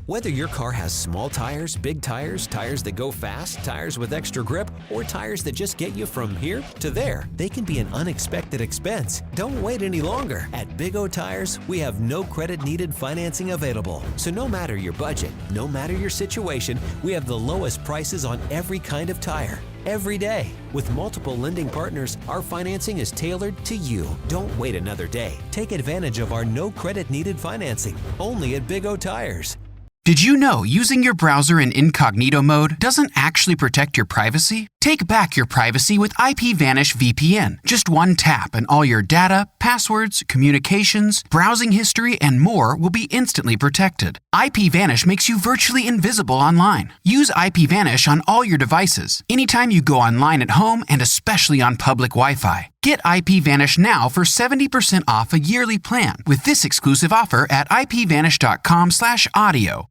Whether your car has small tires, big tires, tires that go fast, tires with extra grip, or tires that just get you from here to there, they can be an unexpected expense. Don't wait any longer. At Big O Tires, we have no credit needed financing available. So no matter your budget, no matter your situation, we have the lowest prices on every kind of tire. Every day. With multiple lending partners, our financing is tailored to you. Don't wait another day. Take advantage of our no credit needed financing, only at Big O Tires. Did you know using your browser in incognito mode doesn't actually protect your privacy? Take back your privacy with IPVanish VPN. Just one tap and all your data, passwords, communications, browsing history, and more will be instantly protected. IPVanish makes you virtually invisible online. Use IPVanish on all your devices, anytime you go online at home and especially on public Wi-Fi. Get IPVanish now for 70% off a yearly plan with this exclusive offer at ipvanish.com/audio.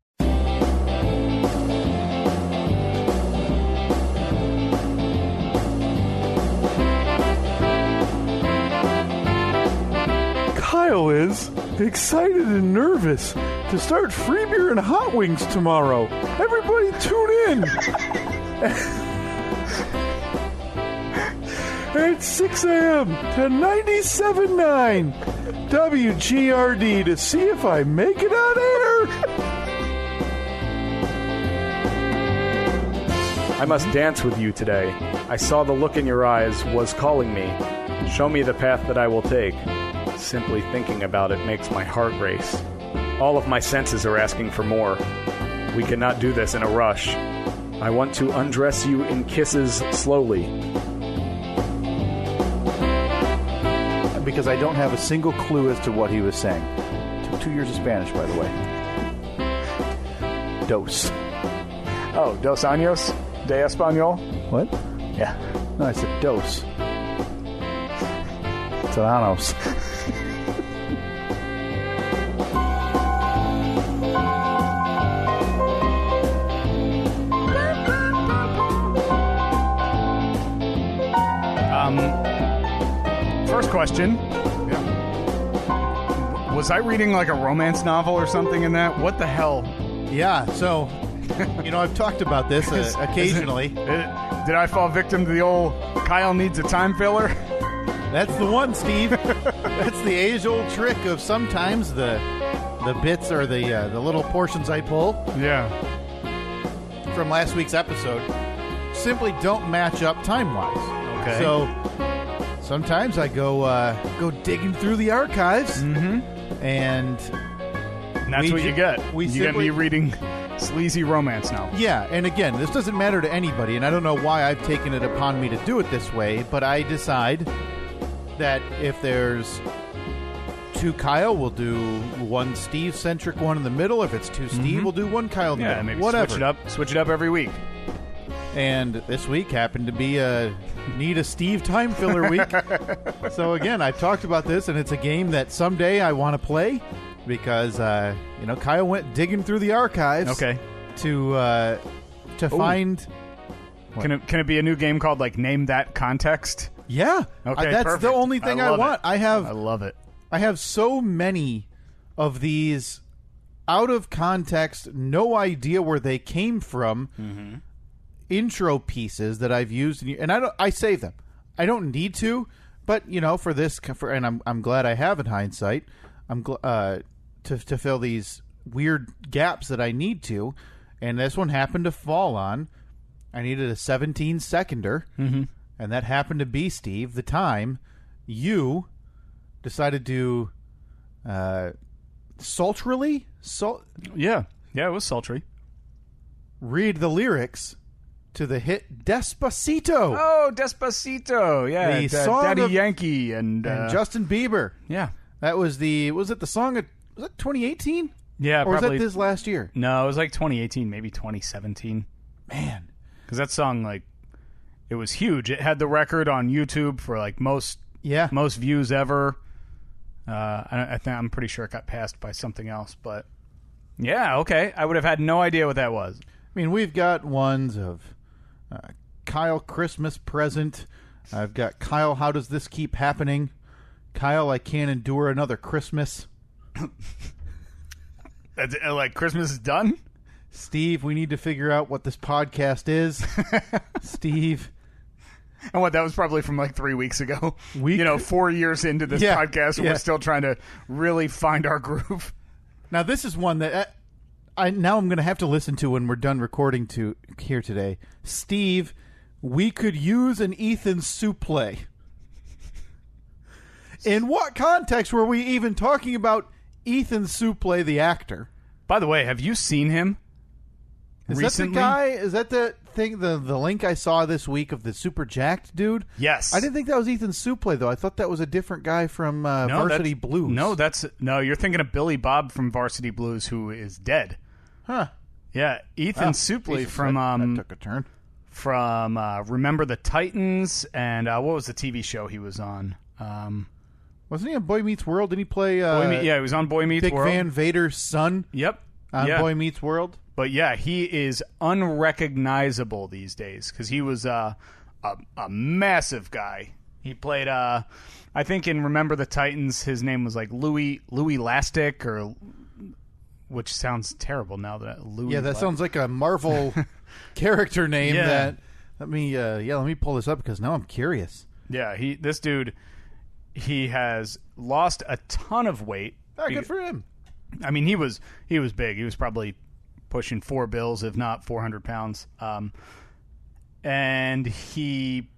Kyle is excited and nervous to start free beer and hot wings tomorrow. Everybody tune in at 6 a.m. to 97.9 WGRD to see if I make it on air. I must dance with you today. I saw the look in your eyes was calling me. Show me the path that I will take. Simply thinking about it makes my heart race. All of my senses are asking for more. We cannot do this in a rush. I want to undress you in kisses slowly. Because I don't have a single clue as to what he was saying. Took 2 years of Spanish, by the way. Dos. Oh, dos años de español? What? Yeah. No, I said dos. Serranos. First question. Yeah. Was I reading like a romance novel or something in that? What the hell? Yeah, so, I've talked about this occasionally. Did I fall victim to the old Kyle needs a time filler? That's the one, Steve. That's the age-old trick of sometimes the bits or the little portions I pull. Yeah. From last week's episode simply don't match up time-wise. Okay. So sometimes I go digging through the archives, and that's what you get. You get me reading sleazy romance now. Yeah, and again, this doesn't matter to anybody, and I don't know why I've taken it upon me to do it this way, but I decide that if there's two Kyle, we'll do one Steve-centric one in the middle. If it's two Steve, we'll do one Kyle in the middle. Maybe whatever. Switch it up every week. And this week happened to be need a Steve time filler week. So again, I've talked about this, and it's a game that someday I want to play because Kyle went digging through the archives. To find. Can it be a new game called like Name That Context? Yeah. Okay. That's perfect. the only thing I want. I love it. I have so many of these out of context, no idea where they came from. Intro pieces that I've used, and I save them. I don't need to, but for this, and I'm glad I have in hindsight. I'm to fill these weird gaps that I need to, and this one happened to fall on. I needed a 17-seconder, and that happened to be, Steve, the time you decided to sultrily. Yeah, it was sultry. Read the lyrics to the hit Despacito. Oh, Despacito. Yeah, the song Daddy of Yankee and Justin Bieber. Yeah. That was was it the song of, was it 2018? Yeah, or probably. was that this last year? No, it was like 2018, maybe 2017. Man. Because that song, it was huge. It had the record on YouTube for like most views ever. I'm pretty sure it got passed by something else, but yeah, okay. I would have had no idea what that was. I mean, we've got ones of Kyle Christmas Present. I've got Kyle, How Does This Keep Happening? Kyle, I Can't Endure Another Christmas. Like Christmas is done? Steve, we need to figure out what this podcast is. Steve. And what, that was probably from like 3 weeks ago. 4 years into this podcast, and we're still trying to really find our groove. Now, this is one that I'm going to have to listen to when we're done recording here today. Steve, we could use an Ethan Suplee. In what context were we even talking about Ethan Suplee, the actor? By the way, have you seen him? Is recently? that the guy? Is that the thing? The link I saw this week of the super jacked dude? Yes. I didn't think that was Ethan Suplee though. I thought that was a different guy from Varsity Blues. No, you're thinking of Billy Bob from Varsity Blues, who is dead. Huh? Yeah, Ethan Suplee from that took a turn. From Remember the Titans, and what was the TV show he was on? Wasn't he on Boy Meets World? Didn't he play? he was on Boy Meets Dick World. Van Vader's son. Yep. On Boy Meets World. But yeah, he is unrecognizable these days because he was a massive guy. He played, I think in Remember the Titans, his name was like Louis Lastic, which sounds terrible now. That sounds like a Marvel character name. Yeah. Let me pull this up because now I'm curious. Yeah, this dude, he has lost a ton of weight. Oh, good for him. I mean, he was big. He was probably pushing 4 bills, if not 400 pounds. And he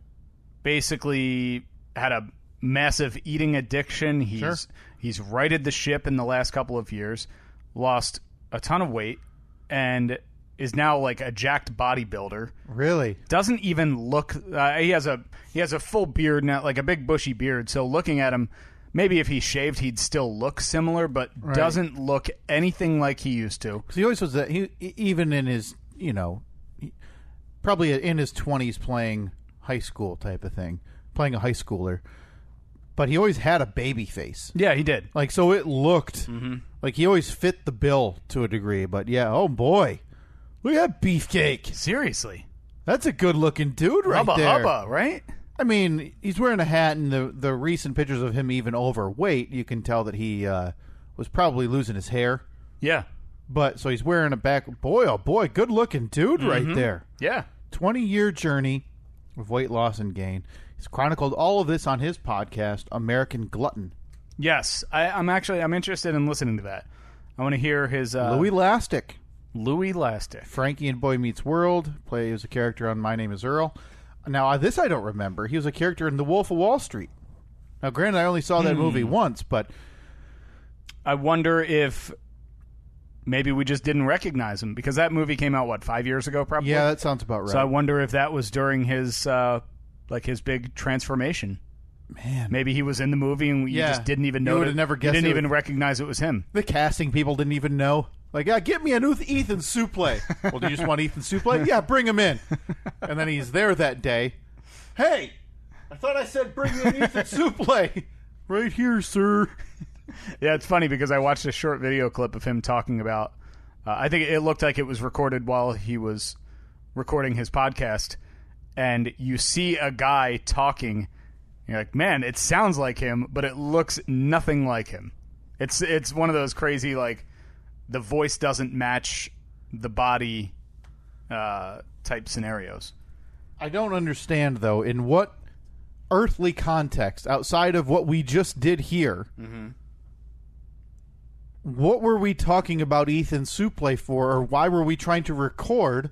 basically had a massive eating addiction. He's righted the ship in the last couple of years, lost a ton of weight, and is now like a jacked bodybuilder. Really? Doesn't even look. He has a full beard now, like a big bushy beard. So looking at him, maybe if he shaved, he'd still look similar, but doesn't look anything like he used to. He always was that. He even in his, probably in his 20s, playing high school type of thing, playing a high schooler. But he always had a baby face. Yeah, he did. Like, so it looked like he always fit the bill to a degree. But yeah, oh boy, look at that beefcake. Seriously, that's a good looking dude right there. Hubba, right? I mean, he's wearing a hat, and the recent pictures of him even overweight, you can tell that he was probably losing his hair. Yeah. But, so he's wearing a back... Boy, oh boy, good-looking dude right there. Yeah. 20-year journey of weight loss and gain. He's chronicled all of this on his podcast, American Glutton. Yes. I'm interested in listening to that. I want to hear his... Louis Lastic. Louis Lastic. Frankie in Boy Meets World. Plays a character on My Name is Earl. Now, this I don't remember. He was a character in The Wolf of Wall Street. Now, granted, I only saw that movie once, but... I wonder if maybe we just didn't recognize him, because that movie came out, 5 years ago, probably? Yeah, that sounds about right. So I wonder if that was during his, his big transformation. Man. Maybe he was in the movie and you just didn't even know. You would have never guessed. You didn't even recognize it was him. The casting people didn't even know. Like, get me an Ethan Suplee. Well, do you just want Ethan Suplee? Yeah, bring him in. And then he's there that day. Hey, I thought I said bring me an Ethan Suplee. Right here, sir. Yeah, it's funny because I watched a short video clip of him talking about, I think it looked like it was recorded while he was recording his podcast, and you see a guy talking, you're like, man, it sounds like him, but it looks nothing like him. It's one of those crazy, like, the voice doesn't match the body type scenarios. I don't understand, though, in what earthly context, outside of what we just did here, what were we talking about Ethan Suplee for, or why were we trying to record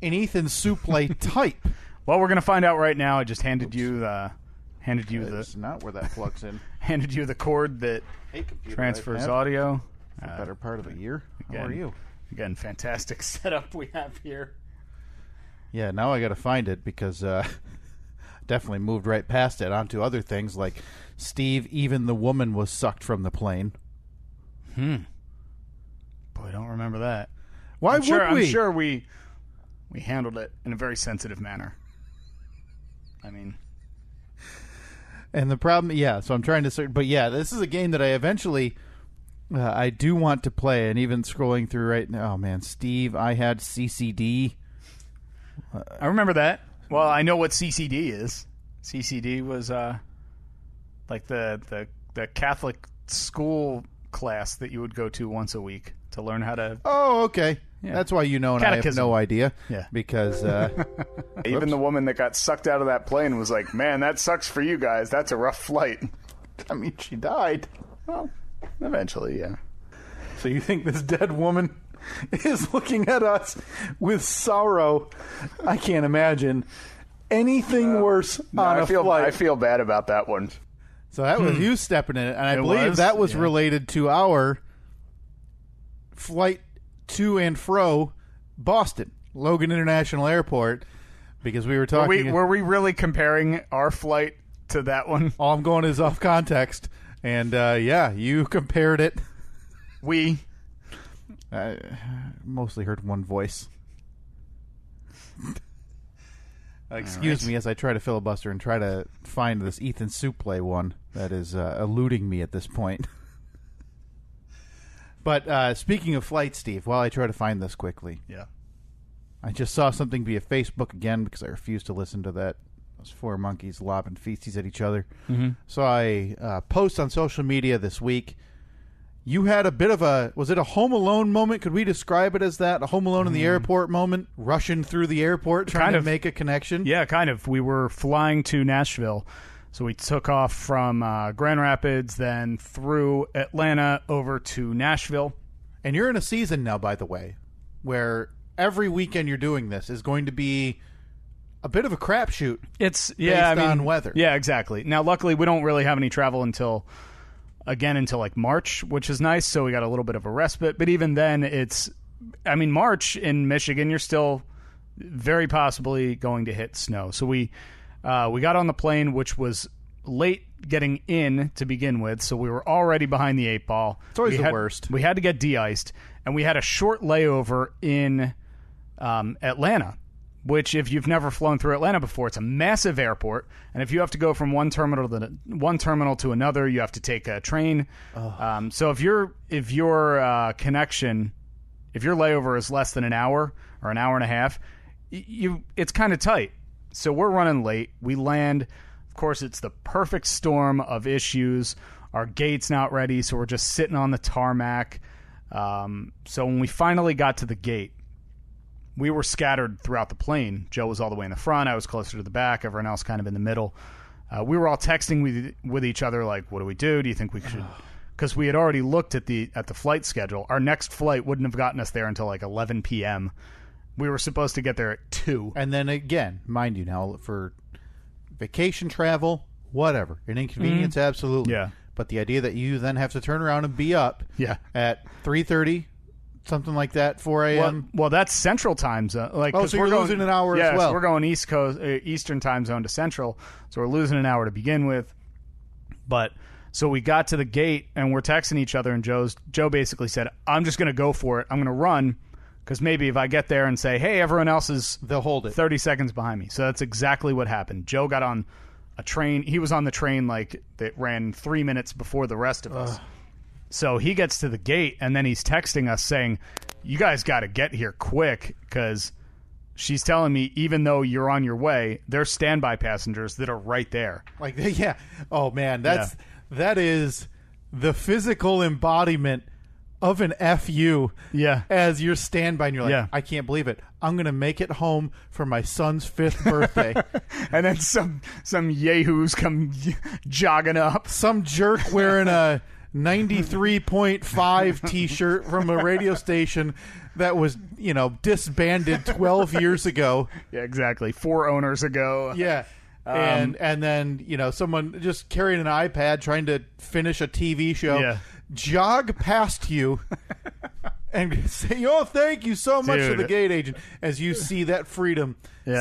an Ethan Suplee type? Well, we're going to find out right now. I just handed you the... That's not where that plugs in. Handed you the cord that transfers audio. The better part of a year. How are you? Again, fantastic setup we have here. Yeah, now I got to find it because definitely moved right past it onto other things like Steve, even the woman was sucked from the plane. Boy, I don't remember that. Why would we? I'm sure we handled it in a very sensitive manner. I mean... And the problem, so I'm trying to search, but this is a game that I eventually, I do want to play, and even scrolling through right now, oh man, Steve, I had CCD. I remember that. Well, I know what CCD is. CCD was like the Catholic school class that you would go to once a week to learn how to. Oh, okay. Yeah. That's why you know, and Catechism. I have no idea. Yeah. Because Even the woman that got sucked out of that plane was like, "Man, that sucks for you guys. That's a rough flight." I mean, she died. Well, eventually, yeah. So you think this dead woman is looking at us with sorrow? I can't imagine anything worse on a flight. I feel bad about that one. So that was you stepping in it, and I It believe was? that was Yeah. related to our flight to and fro Boston, Logan International Airport, because we were talking. Were we really comparing our flight to that one? All I'm going is off context, and yeah, you compared it. I mostly heard one voice. Excuse me as I try to filibuster and try to find this Ethan Suplee one that is eluding me at this point. But speaking of flight, Steve, while I try to find this quickly, Yeah. I just saw something via Facebook again because I refuse to listen to that. Those four monkeys lobbing feces at each other. Mm-hmm. So I post on social media this week. You had a bit of was it a Home Alone moment? Could we describe it as that? A Home Alone in the airport moment? Rushing through the airport, trying to make a connection? Yeah, kind of. We were flying to Nashville. So we took off from Grand Rapids, then through Atlanta over to Nashville. And you're in a season now, by the way, where every weekend you're doing this is going to be a bit of a crapshoot. It's based on weather. Yeah, exactly. Now, luckily, we don't really have any travel until like March, which is nice. So we got a little bit of a respite. But even then, March in Michigan, you're still very possibly going to hit snow. So we got on the plane, which was late getting in to begin with. So we were already behind the 8 ball. It's always the worst. We had to get de-iced, and we had a short layover in Atlanta, which if you've never flown through Atlanta before, it's a massive airport, and if you have to go from one terminal to another, you have to take a train. So if your layover is less than an hour or an hour and a half, it's kind of tight. So we're running late. We land. Of course, it's the perfect storm of issues. Our gate's not ready, so we're just sitting on the tarmac. So when we finally got to the gate, we were scattered throughout the plane. Joe was all the way in the front. I was closer to the back. Everyone else kind of in the middle. We were all texting with each other, like, what do we do? Do you think we should? Because we had already looked at the flight schedule. Our next flight wouldn't have gotten us there until like 11 p.m. We were supposed to get there at 2. And then again, mind you now, for vacation travel, whatever. An inconvenience, absolutely. Yeah. But the idea that you then have to turn around and be up at 3:30, something like that, 4 a.m. Well, that's Central Time Zone. So you're losing an hour as well. So we're going East Coast, Eastern Time Zone to Central, so we're losing an hour to begin with. But so we got to the gate, and we're texting each other, and Joe basically said, I'm just going to go for it. I'm going to run, because maybe if I get there and say, hey, everyone else is they'll hold it 30 seconds behind me. So that's exactly what happened. Joe got on a train. He was on the train that ran 3 minutes before the rest of us. So he gets to the gate, and then he's texting us saying, you guys got to get here quick, because she's telling me even though you're on your way, there's standby passengers that are right there. Oh, man, that is the physical embodiment of an FU as your standby, and you're like, I can't believe it. I'm going to make it home for my son's 5th birthday. And then some yahoos come jogging up. Some jerk wearing a 93.5 t-shirt from a radio station that was, disbanded 12 years ago. Yeah, exactly. 4 owners ago. Yeah. And then, someone just carrying an iPad trying to finish a TV show, jog past you and say, oh, thank you so much to the gate agent, as you see that freedom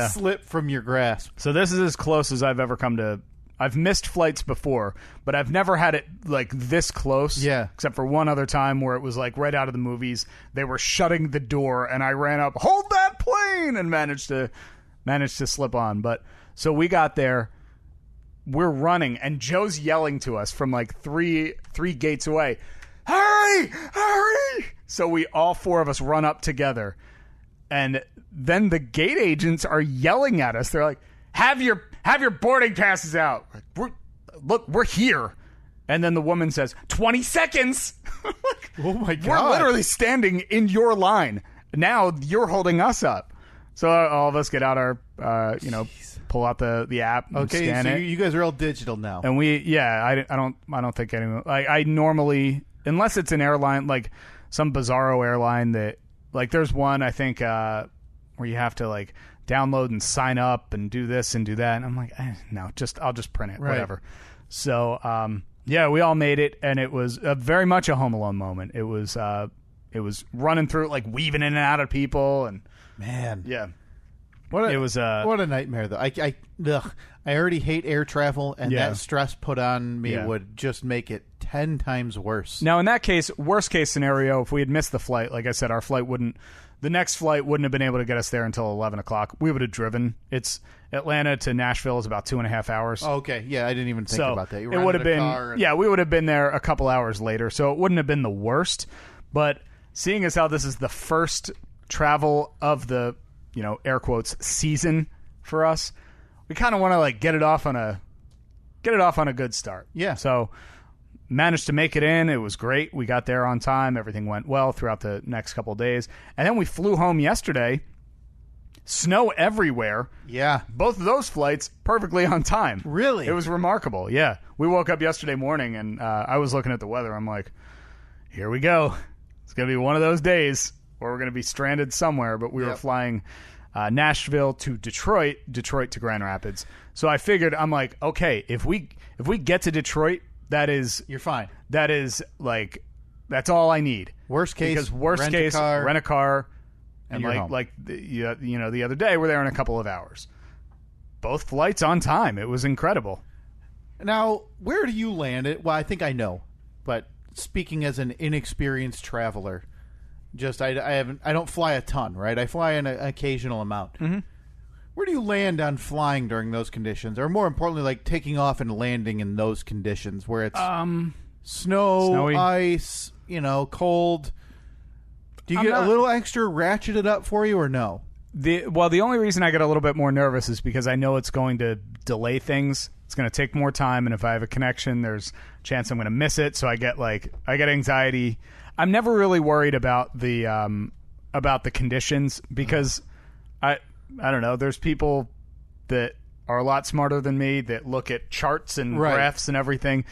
slip from your grasp. So this is as close as I've ever come to. I've missed flights before, but I've never had it like this close. Yeah. Except for one other time where it was like right out of the movies. They were shutting the door, and I ran up, hold that plane, and managed to slip on. But so we got there. We're running, and Joe's yelling to us from like three gates away, hurry, hurry! So we all 4 of us run up together, and then the gate agents are yelling at us. They're like, have your boarding passes out. We're here. And then the woman says, 20 seconds! Oh, my God. We're literally standing in your line. Now you're holding us up. So all of us get out our, pull out the app and scan so it. you guys are all digital now. And I don't think anyone, like, I normally, unless it's an airline, like some bizarro airline that, like, there's one, I think, where you have to, like, download and sign up and do this and do that. And I'm like, no, I'll just print it, whatever. So, we all made it, and it was very much a Home Alone moment. It was running through, like, weaving in and out of people, and man, yeah, what a nightmare though. I already hate air travel, and that stress put on me would just make it 10 times worse. Now, in that case, worst case scenario, if we had missed the flight, like I said, the next flight wouldn't have been able to get us there until 11 o'clock. We would have driven. It's Atlanta to Nashville is about 2.5 hours. Oh, okay. Yeah, I didn't even think about that. It would have been, we would have been there a couple hours later, so it wouldn't have been the worst. But seeing as how this is the first travel of the, air quotes, season for us, we kind of want to, like, get it off on a good start. Yeah. So managed to make it in. It was great. We got there on time. Everything went well throughout the next couple of days. And then we flew home yesterday. Snow everywhere. Yeah. Both of those flights perfectly on time. Really? It was remarkable. Yeah. We woke up yesterday morning, and I was looking at the weather. I'm like, here we go. It's going to be one of those days where we're going to be stranded somewhere. But we were flying Nashville to Detroit to Grand Rapids. So I figured, I'm like, okay, if we get to Detroit, you're fine. That is, like, that's all I need. Worst case, because rent a car, and you're home. The other day we're there in a couple of hours. Both flights on time. It was incredible. Now, where do you land it? Well, I think I know, but speaking as an inexperienced traveler, I don't fly a ton, right? I fly an occasional amount. Mm-hmm. Where do you land on flying during those conditions, or more importantly, like taking off and landing in those conditions where it's snowy, ice, cold? Do you get a little extra ratcheted up for you, or no? The only reason I get a little bit more nervous is because I know it's going to delay things. It's going to take more time, and if I have a connection, there's a chance I'm going to miss it. So I get anxiety. I'm never really worried about the conditions because I don't know. There's people that are a lot smarter than me that look at charts and graphs and everything,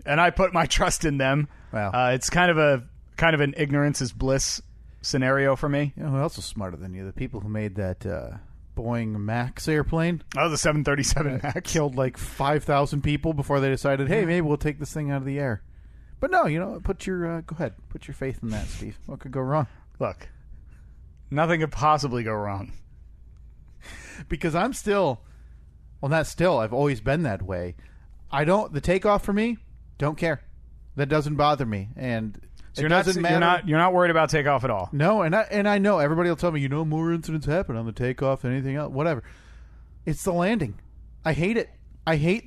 and I put my trust in them. Wow. It's kind of an ignorance is bliss scenario for me. Who else is smarter than you? The people who made that Boeing Max airplane. Oh, the 737 Max killed like 5,000 people before they decided, hey, maybe we'll take this thing out of the air. But no, put your go ahead, put your faith in that, Steve. What could go wrong? Look, nothing could possibly go wrong. Because I'm I've always been that way. The takeoff for me, don't care. That doesn't bother me, and so it doesn't matter. You're not worried about takeoff at all. No, and I know everybody will tell me, more incidents happen on the takeoff than anything else. Whatever. It's the landing. I hate it. I hate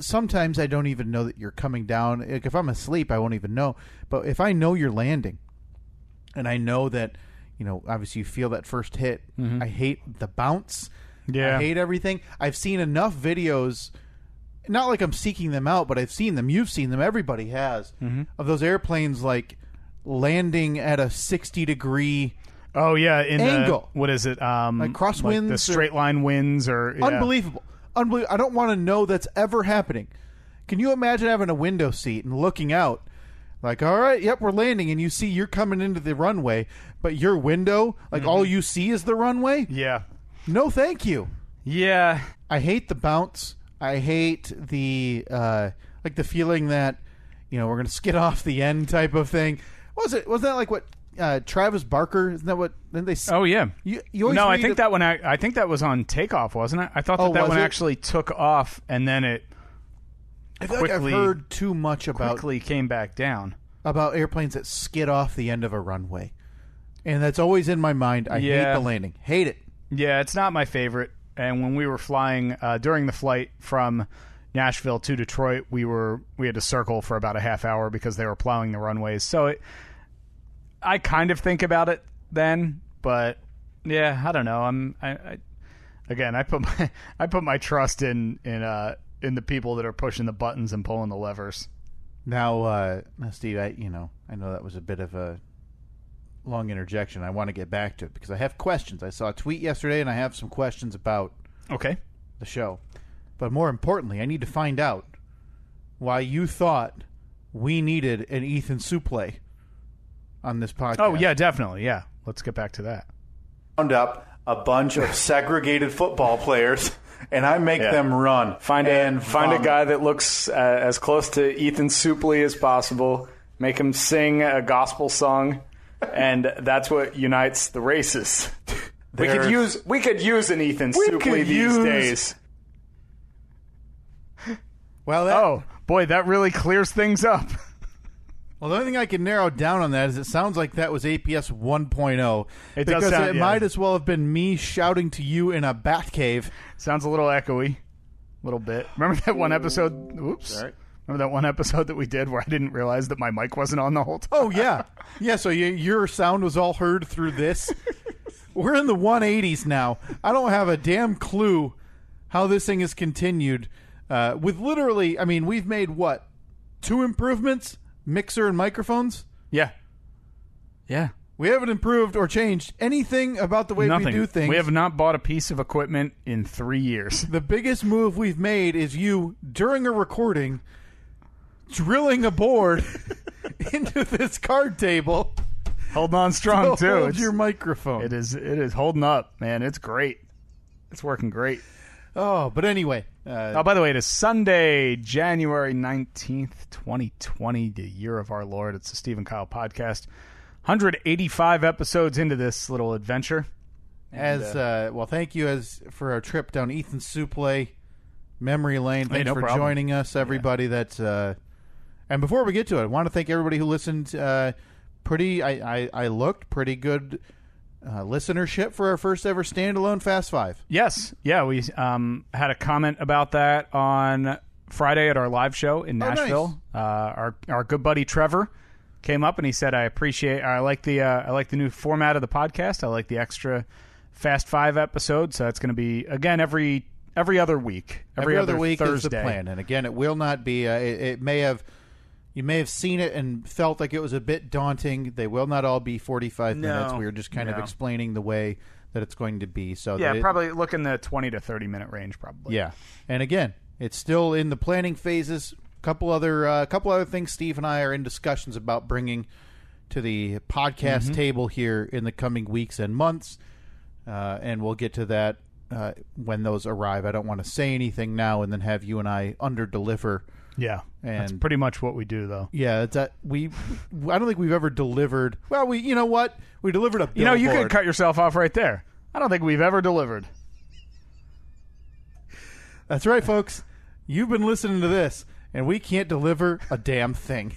sometimes I don't even know that you're coming down. Like, if I'm asleep, I won't even know. But if I know you're landing, and I know that, obviously you feel that first hit, I hate the bounce. Yeah. I hate everything. I've seen enough videos, not like I'm seeking them out, but I've seen them. You've seen them. Everybody has. Of those airplanes, like, landing at a 60-degree Oh, yeah. Angle. What is it? Like crosswinds? The straight line winds or... Yeah. Unbelievable. I don't want to know that's ever happening. Can you imagine having a window seat and looking out? Like, all right, yep, we're landing, and you see you're coming into the runway, but your window, like, all you see is the runway? Yeah. No, thank you. Yeah. I hate the bounce. I hate the, the feeling that, we're going to skid off the end type of thing. Wasn't that like what Travis Barker? Isn't that what? Didn't they? Oh yeah. You always no, I think that one. I think that was on takeoff, wasn't it? I thought that one actually took off and then it. I feel like I've heard too much about quickly came back down about airplanes that skid off the end of a runway, and that's always in my mind. I hate the landing. Hate it. Yeah, it's not my favorite. And when we were flying during the flight from Nashville to Detroit, we had to circle for about a half hour because they were plowing the runways. So I kind of think about it then, but yeah, I don't know. I put my trust in in the people that are pushing the buttons and pulling the levers. Now, Steve, I know that was a bit of a long interjection. I want to get back to it because I have questions. I saw a tweet yesterday, and I have some questions about the show. But more importantly, I need to find out why you thought we needed an Ethan Suplee on this podcast. Oh, yeah, definitely. Yeah. Let's get back to that. Round up a bunch of segregated football players, and I make them run. Find a guy that looks as close to Ethan Suplee as possible. Make him sing a gospel song, and that's what unites the races. We could use an Ethan Suplee these days. Well, that really clears things up. Well, the only thing I can narrow down on that is it sounds like that was APS 1.0. It because does sound, it might as well have been me shouting to you in a bat cave. Sounds a little echoey. A little bit. Remember that one episode? Oops. Sorry. Remember that one episode that we did where I didn't realize that my mic wasn't on the whole time? Oh, yeah. Yeah, so your sound was all heard through this. We're in the 180s now. I don't have a damn clue how this thing has continued. With literally, I mean, we've made, 2 improvements? Mixer and microphones? Yeah. Yeah. We haven't improved or changed anything about the way we do things. We have not bought a piece of equipment in 3 years. The biggest move we've made is you, during a recording, drilling a board into this card table. Holding on strong, too. Hold your microphone. It is holding up, man. It's great. It's working great. Oh, but anyway. By the way, it is Sunday, January 19th, 2020, the year of our Lord. It's the Steve and Kyle podcast. 185 episodes into this little adventure. Thank you for our trip down Ethan Suplee memory lane. Thanks for joining us, everybody. Yeah. And before we get to it, I want to thank everybody who listened. I looked pretty good listenership for our first ever standalone Fast Five. Yes. Yeah, we had a comment about that on Friday at our live show in Nashville. Nice. Our good buddy Trevor came up and he said, I like the new format of the podcast. I like the extra Fast Five episodes. So it's going to be, again, every other week. Every other week Thursday. Is the plan. And again, it will not be, you may have seen it and felt like it was a bit daunting. They will not all be 45 minutes. We were just kind of explaining the way that it's going to be. So probably look in the 20 to 30 minute range, probably. Yeah. And again, it's still in the planning phases. Couple other things Steve and I are in discussions about bringing to the podcast table here in the coming weeks and months. And we'll get to that when those arrive. I don't want to say anything now and then have you and I under-deliver. Yeah, that's pretty much what we do, though. Yeah, I don't think we've ever delivered. Well, you know what? We delivered a billboard. You could cut yourself off right there. I don't think we've ever delivered. That's right, folks. You've been listening to this, and we can't deliver a damn thing.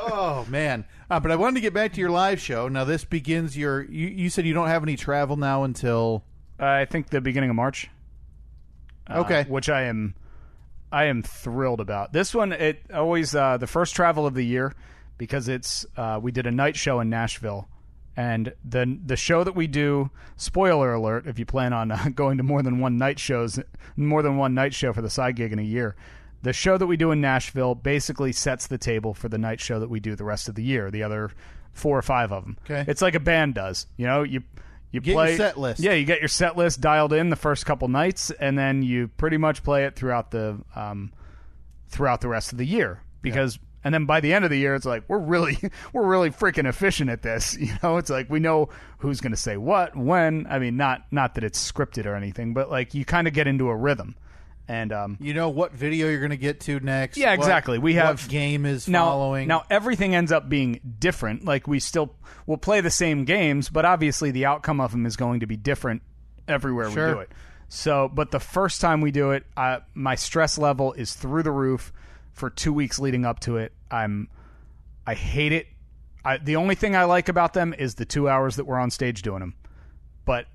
Oh, man. But I wanted to get back to your live show. Now, this begins you said you don't have any travel now until... I think the beginning of March. Okay. Which I am thrilled about. This one, it always the first travel of the year because it's we did a night show in Nashville, and the show that we do. Spoiler alert: if you plan on going to more than one night show for the side gig in a year, the show that we do in Nashville basically sets the table for the night show that we do the rest of the year. The other 4 or 5 of them. Okay. It's like a band does. You get play your set list. Yeah, you get your set list dialed in the first couple nights, and then you pretty much play it throughout the rest of the year. And then by the end of the year, it's like we're really freaking efficient at this. It's like we know who's going to say what, when. I mean, not that it's scripted or anything, but like you kind of get into a rhythm. And you know what video you're going to get to next. Yeah, exactly. What game is following. Now everything ends up being different. Like we'll play the same games, but obviously the outcome of them is going to be different everywhere we do it. So, but the first time we do it, my stress level is through the roof for 2 weeks leading up to it. I hate it. The only thing I like about them is the 2 hours that we're on stage doing them. But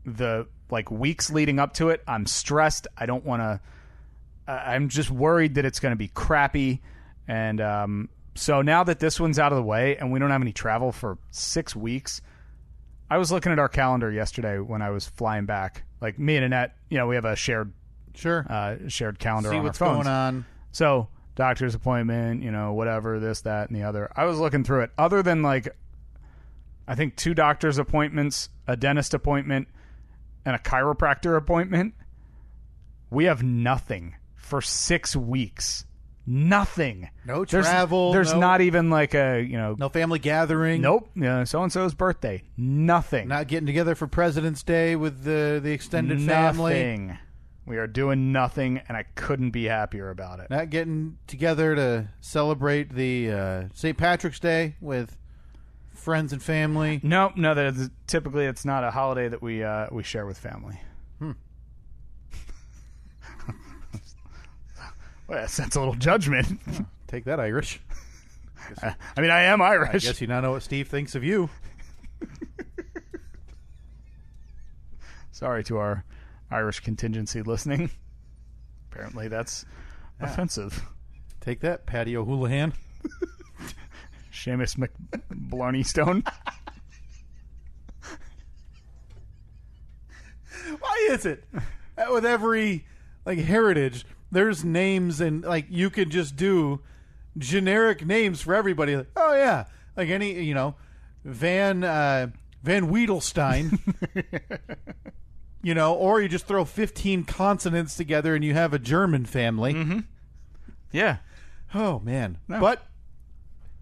the weeks leading up to it, I'm stressed. I don't want to. I'm just worried that it's going to be crappy. And so now that this one's out of the way and we don't have any travel for 6 weeks, I was looking at our calendar yesterday when I was flying back. Like me and Annette, we have a shared calendar See on what's our phones. going on. So doctor's appointment, whatever, this, that, and the other. I was looking through it. Other than like, I think 2 doctor's appointments, a dentist appointment, and a chiropractor appointment, we have nothing for 6 weeks. Nothing. No travel. There's not even like a, no family gathering. Nope. So-and-so's birthday. Nothing. Not getting together for President's Day with the extended family. Nothing. We are doing nothing, and I couldn't be happier about it. Not getting together to celebrate the St. Patrick's Day with friends and family. No. Typically, it's not a holiday that we share with family. Well, that's a little judgment. Take that, Irish. I am Irish. I guess you now know what Steve thinks of you. Sorry to our Irish contingency listening. Apparently that's offensive. Take that, Patty O'Houlihan. Seamus McBlarney Stone. Why is it with every heritage, there's names and you could just do generic names for everybody? Like, oh yeah, like any Van Wiedelstein. Or you just throw 15 consonants together and you have a German family. Mm-hmm. Yeah. Oh man. No. But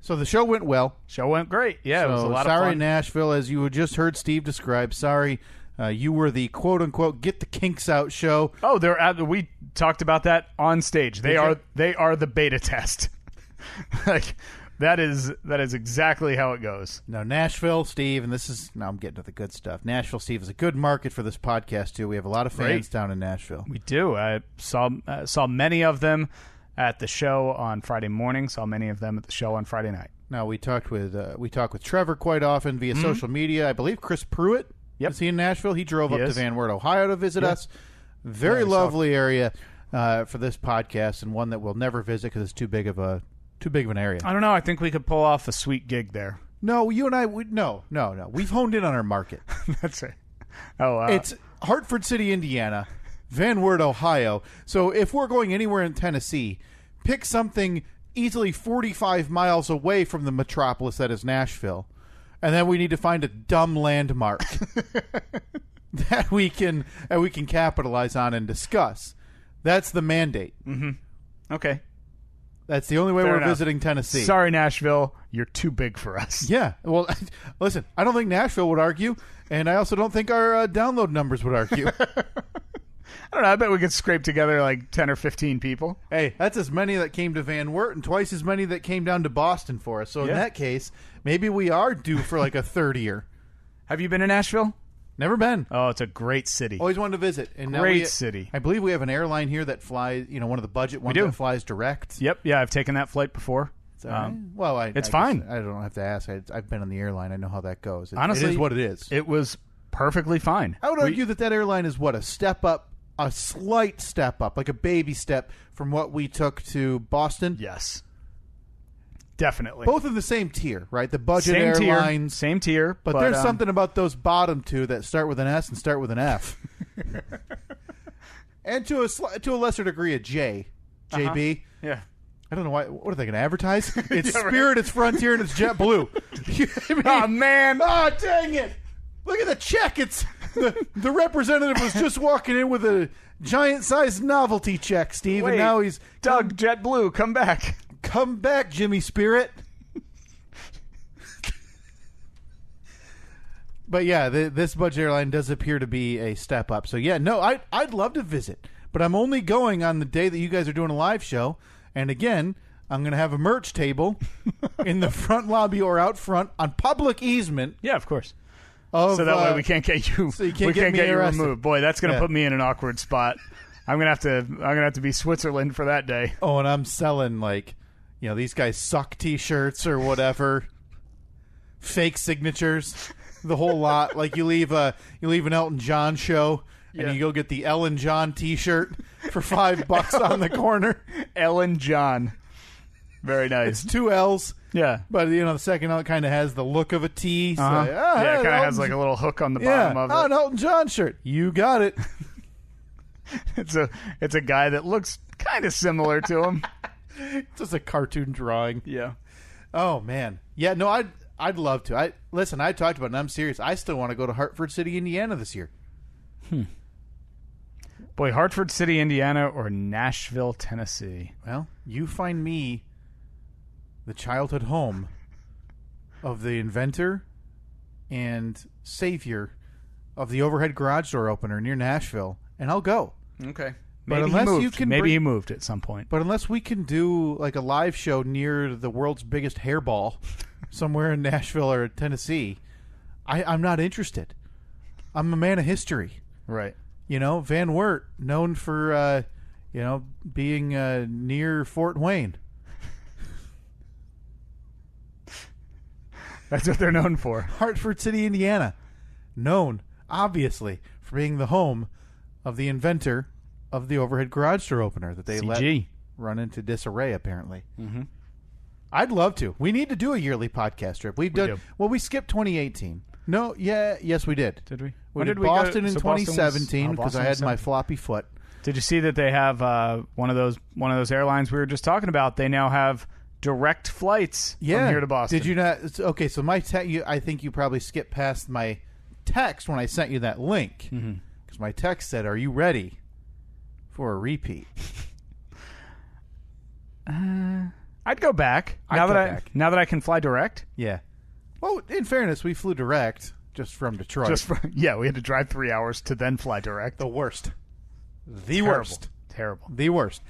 so the show went well. Show went great. Yeah, it was a lot of fun. Sorry, Nashville, as you just heard Steve describe. Sorry, you were the quote unquote get the kinks out show. Oh, we talked about that on stage. They are the beta test. That is exactly how it goes. Now, Nashville, Steve, and now I'm getting to the good stuff. Nashville, Steve, is a good market for this podcast too. We have a lot of fans down in Nashville. We do. I saw many of them at the show on Friday morning. Saw many of them at the show on Friday night. Now we talk with Trevor quite often via social media. I believe Chris Pruitt. Yep. Is he in Nashville? He drove up to Van Wert, Ohio to visit us. Very lovely area for this podcast, and one that we'll never visit because it's too big of an area. I don't know. I think we could pull off a sweet gig there. No, you and I no. We've honed in on our market. That's right. Oh, it's Hartford City, Indiana, Van Wert, Ohio. So if we're going anywhere in Tennessee, pick something easily 45 miles away from the metropolis that is Nashville, and then we need to find a dumb landmark that we can capitalize on and discuss. That's the mandate. Mm-hmm. Okay. That's the only way we're visiting Tennessee. Sorry, Nashville. You're too big for us. Yeah. Well, listen, I don't think Nashville would argue, and I also don't think our download numbers would argue. I don't know. I bet we could scrape together like 10 or 15 people. Hey, that's as many that came to Van Wert and twice as many that came down to Boston for us. So in that case, maybe we are due for like a third year. Have you been to Nashville? Never been. Oh, it's a great city. Always wanted to visit. And great city. I believe we have an airline here that flies, one of the budget ones that flies direct. Yep. Yeah, I've taken that flight before. Well, it's fine. I don't have to ask. I've been on the airline. I know how that goes. Honestly, it is what it is. It was perfectly fine. I would argue that airline is a step up, a slight step up, like a baby step from what we took to Boston. Yes. Definitely. Both in the same tier, right? The budget airlines. Same tier. But there's something about those bottom two that start with an S and start with an F. And to a lesser degree, a J. JB. Yeah. I don't know why. What are they going to advertise? It's Spirit, it's Frontier, and it's JetBlue. Oh, man. Oh, dang it. Look at the check. It's the representative was just walking in with a giant-sized novelty check, Steve, and now he's... Doug, JetBlue, come back. Come back, Jimmy Spirit. But yeah, this budget airline does appear to be a step up. So yeah, no, I'd love to visit, but I'm only going on the day that you guys are doing a live show. And again, I'm going to have a merch table in the front lobby or out front on public easement. Yeah, of course. So that way we can't get you. So you can't get you removed. Boy, that's going to put me in an awkward spot. I'm gonna have to be Switzerland for that day. Oh, and I'm selling these guys suck T-shirts or whatever, fake signatures, the whole lot. Like you leave an Elton John show and you go get the Ellen John T-shirt for $5 on the corner. Ellen John, very nice. It's 2 L's Yeah. But, the second L kind of has the look of a T. So, Yeah, it kind of has like a little hook on the bottom of it. An Elton John shirt. You got it. It's a guy that looks kind of similar to him. It's just a cartoon drawing. Yeah. Oh, man. Yeah, no, I'd love to. I talked about it, and I'm serious. I still want to go to Hartford City, Indiana this year. Boy, Hartford City, Indiana, or Nashville, Tennessee. Well, you find me the childhood home of the inventor and savior of the overhead garage door opener near Nashville, and I'll go. Okay. But Maybe he moved at some point. But unless we can do like a live show near the world's biggest hairball somewhere in Nashville or Tennessee, I'm not interested. I'm a man of history. Right. Van Wert, known for, being near Fort Wayne. That's what they're known for. Hartford City, Indiana, known, obviously, for being the home of the inventor of the overhead garage door opener that they let run into disarray, apparently. Mm-hmm. I'd love to. We need to do a yearly podcast trip. We skipped 2018. No, yes, we did. Did we? We did Boston in 2017 because I had my floppy foot. Did you see that they have one of those airlines we were just talking about? They now have direct flights from here to Boston. Did you not? Okay, so my I think you probably skipped past my text when I sent you that link because my text said, "Are you ready for a repeat?" I'd go back now that I can fly direct. Yeah. Well, in fairness, we flew direct just from Detroit. We had to drive 3 hours to then fly direct. The worst. Terrible. The worst.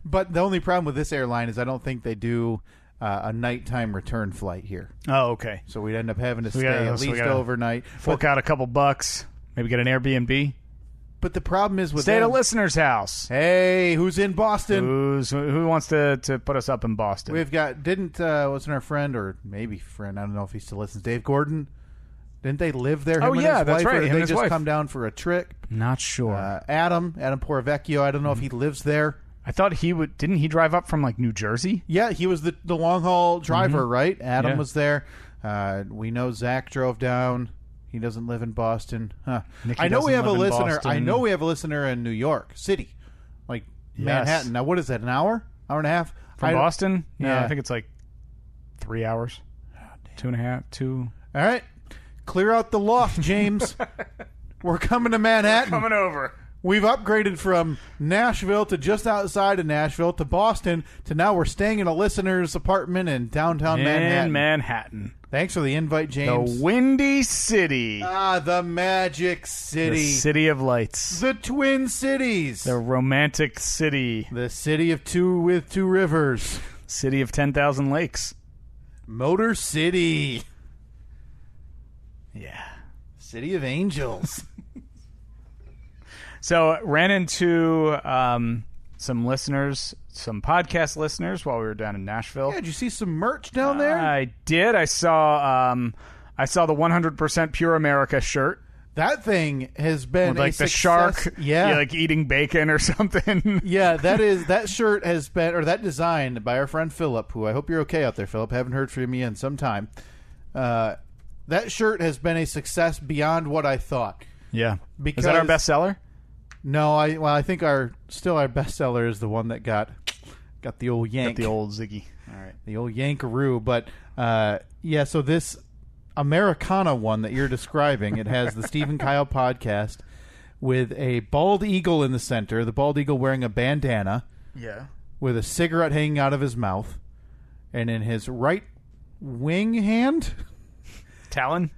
But the only problem with this airline is I don't think they do a nighttime return flight here. Oh, okay. So we'd end up having to stay at least overnight. Fork out a couple bucks. Maybe get an Airbnb. But the problem is with stay at a listener's house. Hey, who's in Boston? Who wants to put us up in Boston? We've got wasn't our friend or maybe friend? I don't know if he still listens. Dave Gordon. Didn't they live there? That's right. Or did they just come down for a trip? Not sure. Adam Poravecchio. I don't know if he lives there. I thought he would. Didn't he drive up from like New Jersey? Yeah, he was the long haul driver, right? Adam was there. We know Zach drove down. He doesn't live in Boston. Huh. I know we have a listener. I know we have a listener in New York City, like Manhattan. Now, what is that? An hour and a half from Boston? No, yeah, I think it's like 3 hours. 2.5. 2. All right, clear out the loft, James. We're coming to Manhattan. We're coming over. We've upgraded from Nashville to just outside of Nashville to Boston to now we're staying in a listener's apartment in downtown Manhattan. Thanks for the invite, James. The Windy City. The Magic City. The City of Lights. The Twin Cities. The Romantic City. The City of Two with Two Rivers. City of 10,000 Lakes. Motor City. Yeah. City of Angels. So ran into some listeners, some podcast listeners while we were down in Nashville. Yeah, did you see some merch down there? I did. I saw the 100% Pure America shirt. That thing has been with, like, a the success. shark, yeah, like eating bacon or something. Yeah, that shirt has been, or that design by our friend Philip, who I hope you're okay out there, Philip. Haven't heard from you in some time. That shirt has been a success beyond what I thought. Yeah, because, is that our bestseller? No, I think our bestseller is the one that got the old yank. Got the old Ziggy. All right. The old yankaroo. But, yeah, so this Americana one that you're describing, it has the Steve and Kyle podcast with a bald eagle in the center, the bald eagle wearing a bandana. Yeah. With a cigarette hanging out of his mouth. And in his right wing hand... Talon?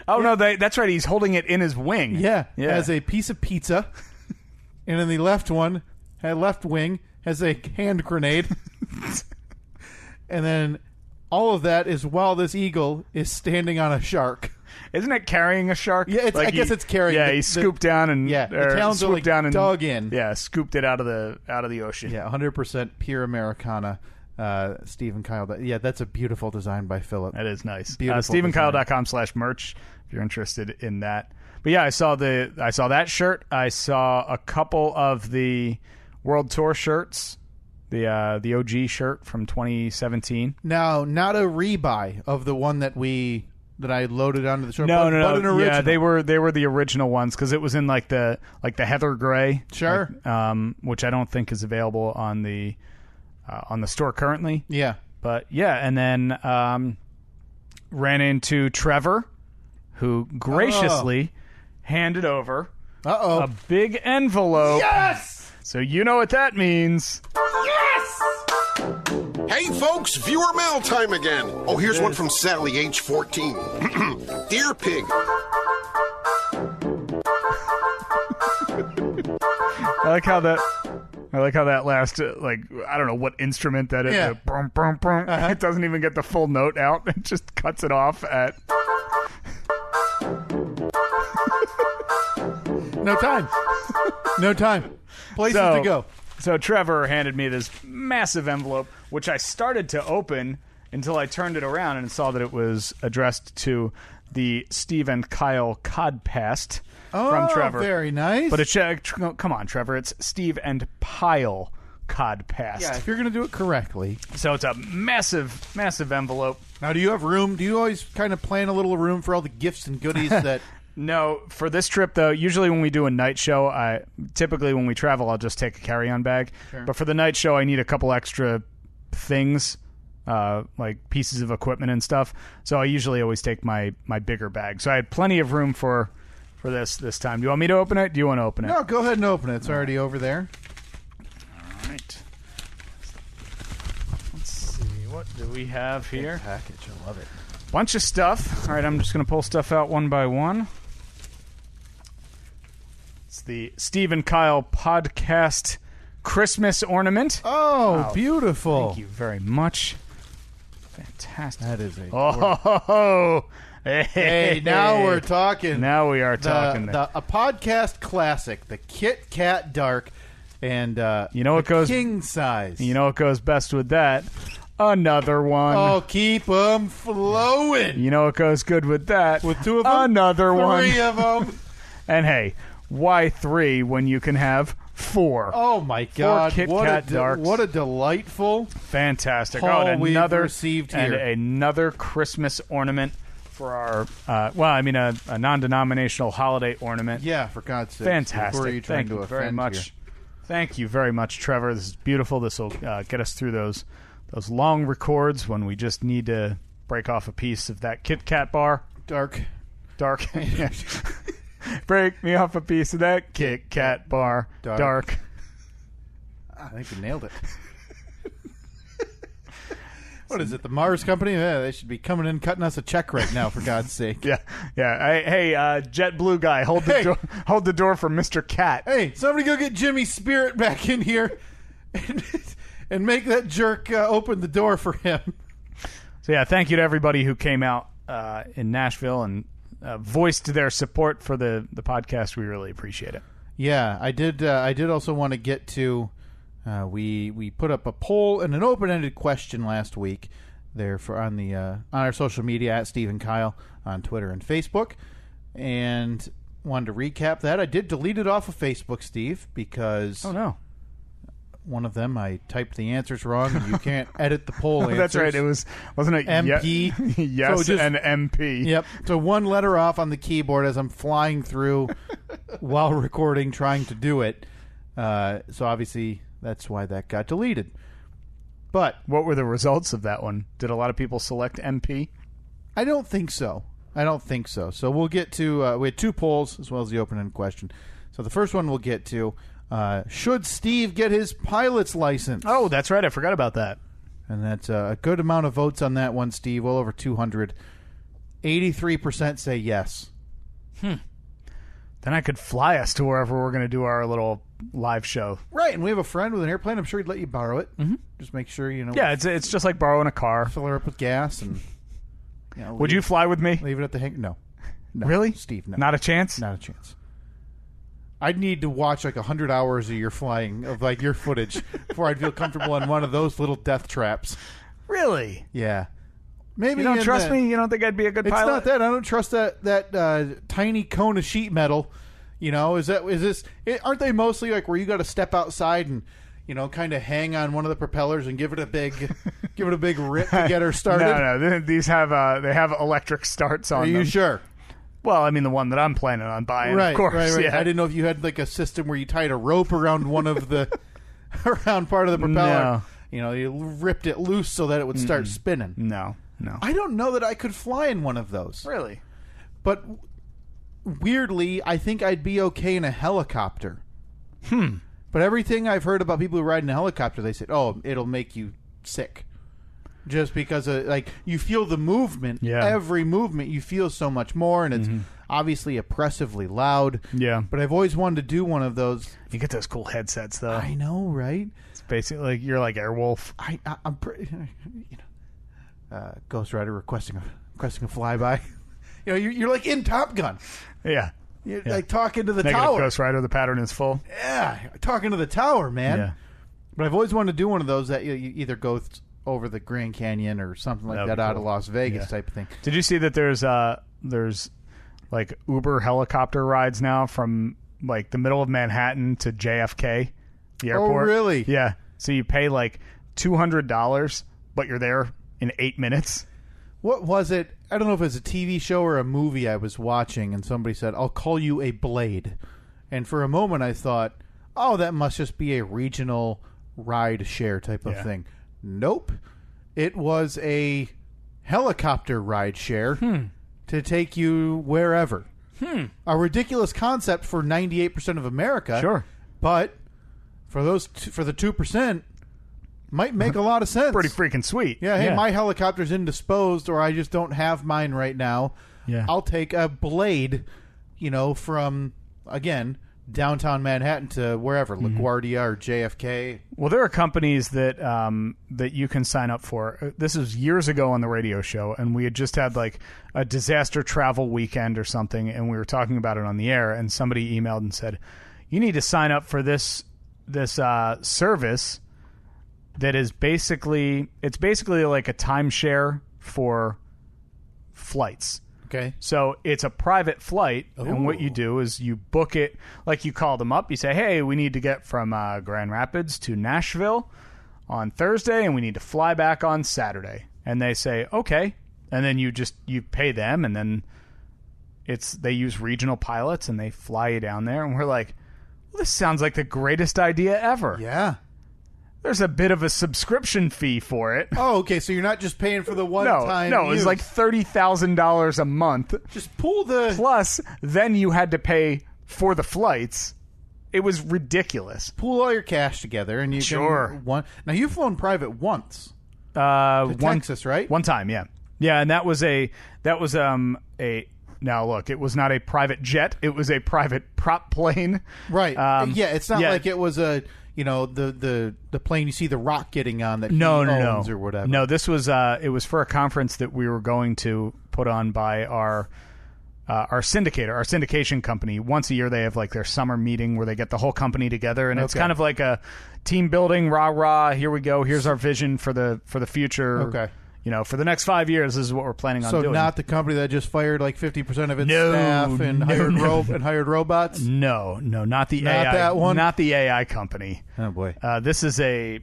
Oh, yeah. No, that's right. He's holding it in his wing. Yeah. Has a piece of pizza. And in the left wing, has a hand grenade. And then all of that is while this eagle is standing on a shark. Isn't it carrying a shark? Yeah, I guess it's carrying. Yeah, he scooped down and the talons are like dug in. Yeah, scooped it out of the ocean. Yeah, 100% pure Americana. Steve and Kyle. Yeah, that's a beautiful design by Philip. That is nice. SteveandKyle.com/merch if you're interested in that. But yeah, I saw that shirt. I saw a couple of the World Tour shirts the OG shirt from 2017. Now, not a rebuy of the one that I loaded onto the show. No. But an original. Yeah, they were the original ones because it was in like the heather gray. Sure. Which I don't think is available on the store currently. Yeah. But yeah, and then ran into Trevor, who graciously handed over a big envelope. Yes! So you know what that means. Yes! Hey folks, viewer mail time again. Oh, here's one from Sally, age 14. Dear Pig. I like how that last, I don't know what instrument that is. Yeah. Brum, brum, brum. It doesn't even get the full note out. It just cuts it off at... No time. No time. Places to go. So Trevor handed me this massive envelope, which I started to open until I turned it around and saw that it was addressed to the Steve and Kyle Codpast from Trevor. Very nice. But come on, Trevor. It's Steve and Pyle Codpast. Yeah, if you're going to do it correctly. So it's a massive, massive envelope. Now, do you have room? Do you always kind of plan a little room for all the gifts and goodies that... No, for this trip, though, usually when we do a night show, typically when we travel, I'll just take a carry-on bag. Sure. But for the night show, I need a couple extra things, like pieces of equipment and stuff. So I usually always take my bigger bag. So I had plenty of room for this time. Do you want me to open it? Do you want to open it? No, go ahead and open it. It's already over there. All right. Let's see. What do we have here? Good package. I love it. Bunch of stuff. All right, I'm just going to pull stuff out one by one. It's the Steve and Kyle podcast Christmas ornament. Oh, wow. Beautiful. Thank you very much. Fantastic. That is a... Oh, hey, now we're talking. Now we are talking. A podcast classic, the Kit Kat Dark, and you know what goes king size. You know what goes best with that? Another one. Oh, keep them flowing. You know what goes good with that? With two of them? Another one. Three of them. And hey, why 3 when you can have 4? Oh my God! 4 Kit Kat Darks. What a delightful, fantastic haul and we've another received here. And another Christmas ornament for our a non-denominational holiday ornament. Yeah, for God's sake! Fantastic! Thank you very much. Here? Thank you very much, Trevor. This is beautiful. This will get us through those long records when we just need to break off a piece of that Kit Kat bar. Dark. Yeah. Break me off a piece of that Kit Kat bar. Dark. I think you nailed it. What is it, the Mars Company? Yeah, they should be coming in cutting us a check right now, for God's sake. Yeah. Hey, JetBlue guy, hold the door for Mr. Cat. Hey, somebody go get Jimmy Spirit back in here and make that jerk open the door for him. So yeah, thank you to everybody who came out in Nashville and voiced their support for the podcast. We really appreciate it. Yeah, I did also want to get to we put up a poll and an open-ended question last week there on our social media at Steve and Kyle on Twitter and Facebook, and wanted to recap that. I did delete it off of Facebook, Steve, because one of them I typed the answers wrong, and you can't edit the poll answers. That's right. Wasn't it MP? Yes, so and MP. Yep. So one letter off on the keyboard as I'm flying through while recording, trying to do it. So obviously that's why that got deleted. But what were the results of that one? Did a lot of people select MP? I don't think so. So we'll get to we had 2 polls as well as the open-ended question. So the first one we'll get to. Should Steve get his pilot's license? Oh, that's right. I forgot about that. And that's a good amount of votes on that one, Steve. Well over 200. 83% say yes. Then I could fly us to wherever we're going to do our little live show. Right, and we have a friend with an airplane. I'm sure he'd let you borrow it. Mm-hmm. Just make sure, Yeah, it's just like borrowing a car. Fill her up with gas and... Would you fly with me? Leave it at the hangar? No. Really? Steve, no. Not a chance? Not a chance. I'd need to watch 100 hours of your flying, of your footage, before I'd feel comfortable in one of those little death traps. Really? Yeah. Maybe you don't trust me? You don't think I'd be a good pilot? It's not that. I don't trust that tiny cone of sheet metal. Aren't they mostly where you got to step outside and kind of hang on one of the propellers and give it a big rip to get her started? No. These have they have electric starts on them. Are you sure? Well, I mean, the one that I'm planning on buying, right, of course. Right. Yeah. I didn't know if you had like a system where you tied a rope around one of the around part of the propeller. No. You ripped it loose so that it would start spinning. No. I don't know that I could fly in one of those. Really? But weirdly, I think I'd be okay in a helicopter. But everything I've heard about people who ride in a helicopter, they said, "Oh, it'll make you sick." Just because you feel the movement, every movement you feel so much more, and it's obviously oppressively loud. Yeah. But I've always wanted to do one of those. You get those cool headsets, though. I know, right? It's basically like you're like Airwolf. I'm pretty. Ghost Rider requesting a flyby. You're like in Top Gun. Yeah. You're like talking to the Negative tower. Ghost Rider, the pattern is full. Yeah, talking to the tower, man. Yeah. But I've always wanted to do one of those that you either go over the Grand Canyon or something like that out of Las Vegas type of thing. Did you see that there's like Uber helicopter rides now from like the middle of Manhattan to JFK, the airport? Oh, really? Yeah. So you pay like $200, but you're there in 8 minutes. What was it? I don't know if it was a TV show or a movie I was watching, and somebody said, "I'll call you a Blade." And for a moment I thought, oh, that must just be a regional ride share type of thing. Nope. It was a helicopter ride share to take you wherever. A ridiculous concept for 98% of America. Sure. But for for the 2%, might make a lot of sense. Pretty freaking sweet. Yeah, hey, my helicopter's indisposed, or I just don't have mine right now. Yeah. I'll take a Blade, from, again, downtown Manhattan to wherever, LaGuardia or JFK. Well, there are companies that that you can sign up for. This was years ago on the radio show, and we had just had like a disaster travel weekend or something, and we were talking about it on the air, and somebody emailed and said, you need to sign up for this service that is basically like a timeshare for flights. Okay. So it's a private flight, and what you do is you book it, like you call them up, you say, hey, we need to get from Grand Rapids to Nashville on Thursday, and we need to fly back on Saturday. And they say, okay. And then you pay them, and then they use regional pilots, and they fly you down there. And we're like, well, this sounds like the greatest idea ever. Yeah. There's a bit of a subscription fee for it. Oh, okay. So you're not just paying for the one time. No, it was like $30,000 a month. Just pull the. Plus, then you had to pay for the flights. It was ridiculous. Pull all your cash together, and you Sure. can. Now you've flown private once. To Texas, right? One time, yeah, and that was a. Now look, it was not a private jet. It was a private prop plane. Right. It's not like it was a. The plane you see The Rock getting on that owns or whatever. No, this was it was for a conference that we were going to put on by our syndicator, our syndication company. Once a year they have like their summer meeting where they get the whole company together, and it's kind of like a team building, rah, here we go, here's our vision for the future. Okay. For the next 5 years, this is what we're planning on doing. So not the company that just fired like 50% of its staff and hired robots? No, not the not AI. That one? Not the AI company. Oh boy. This is a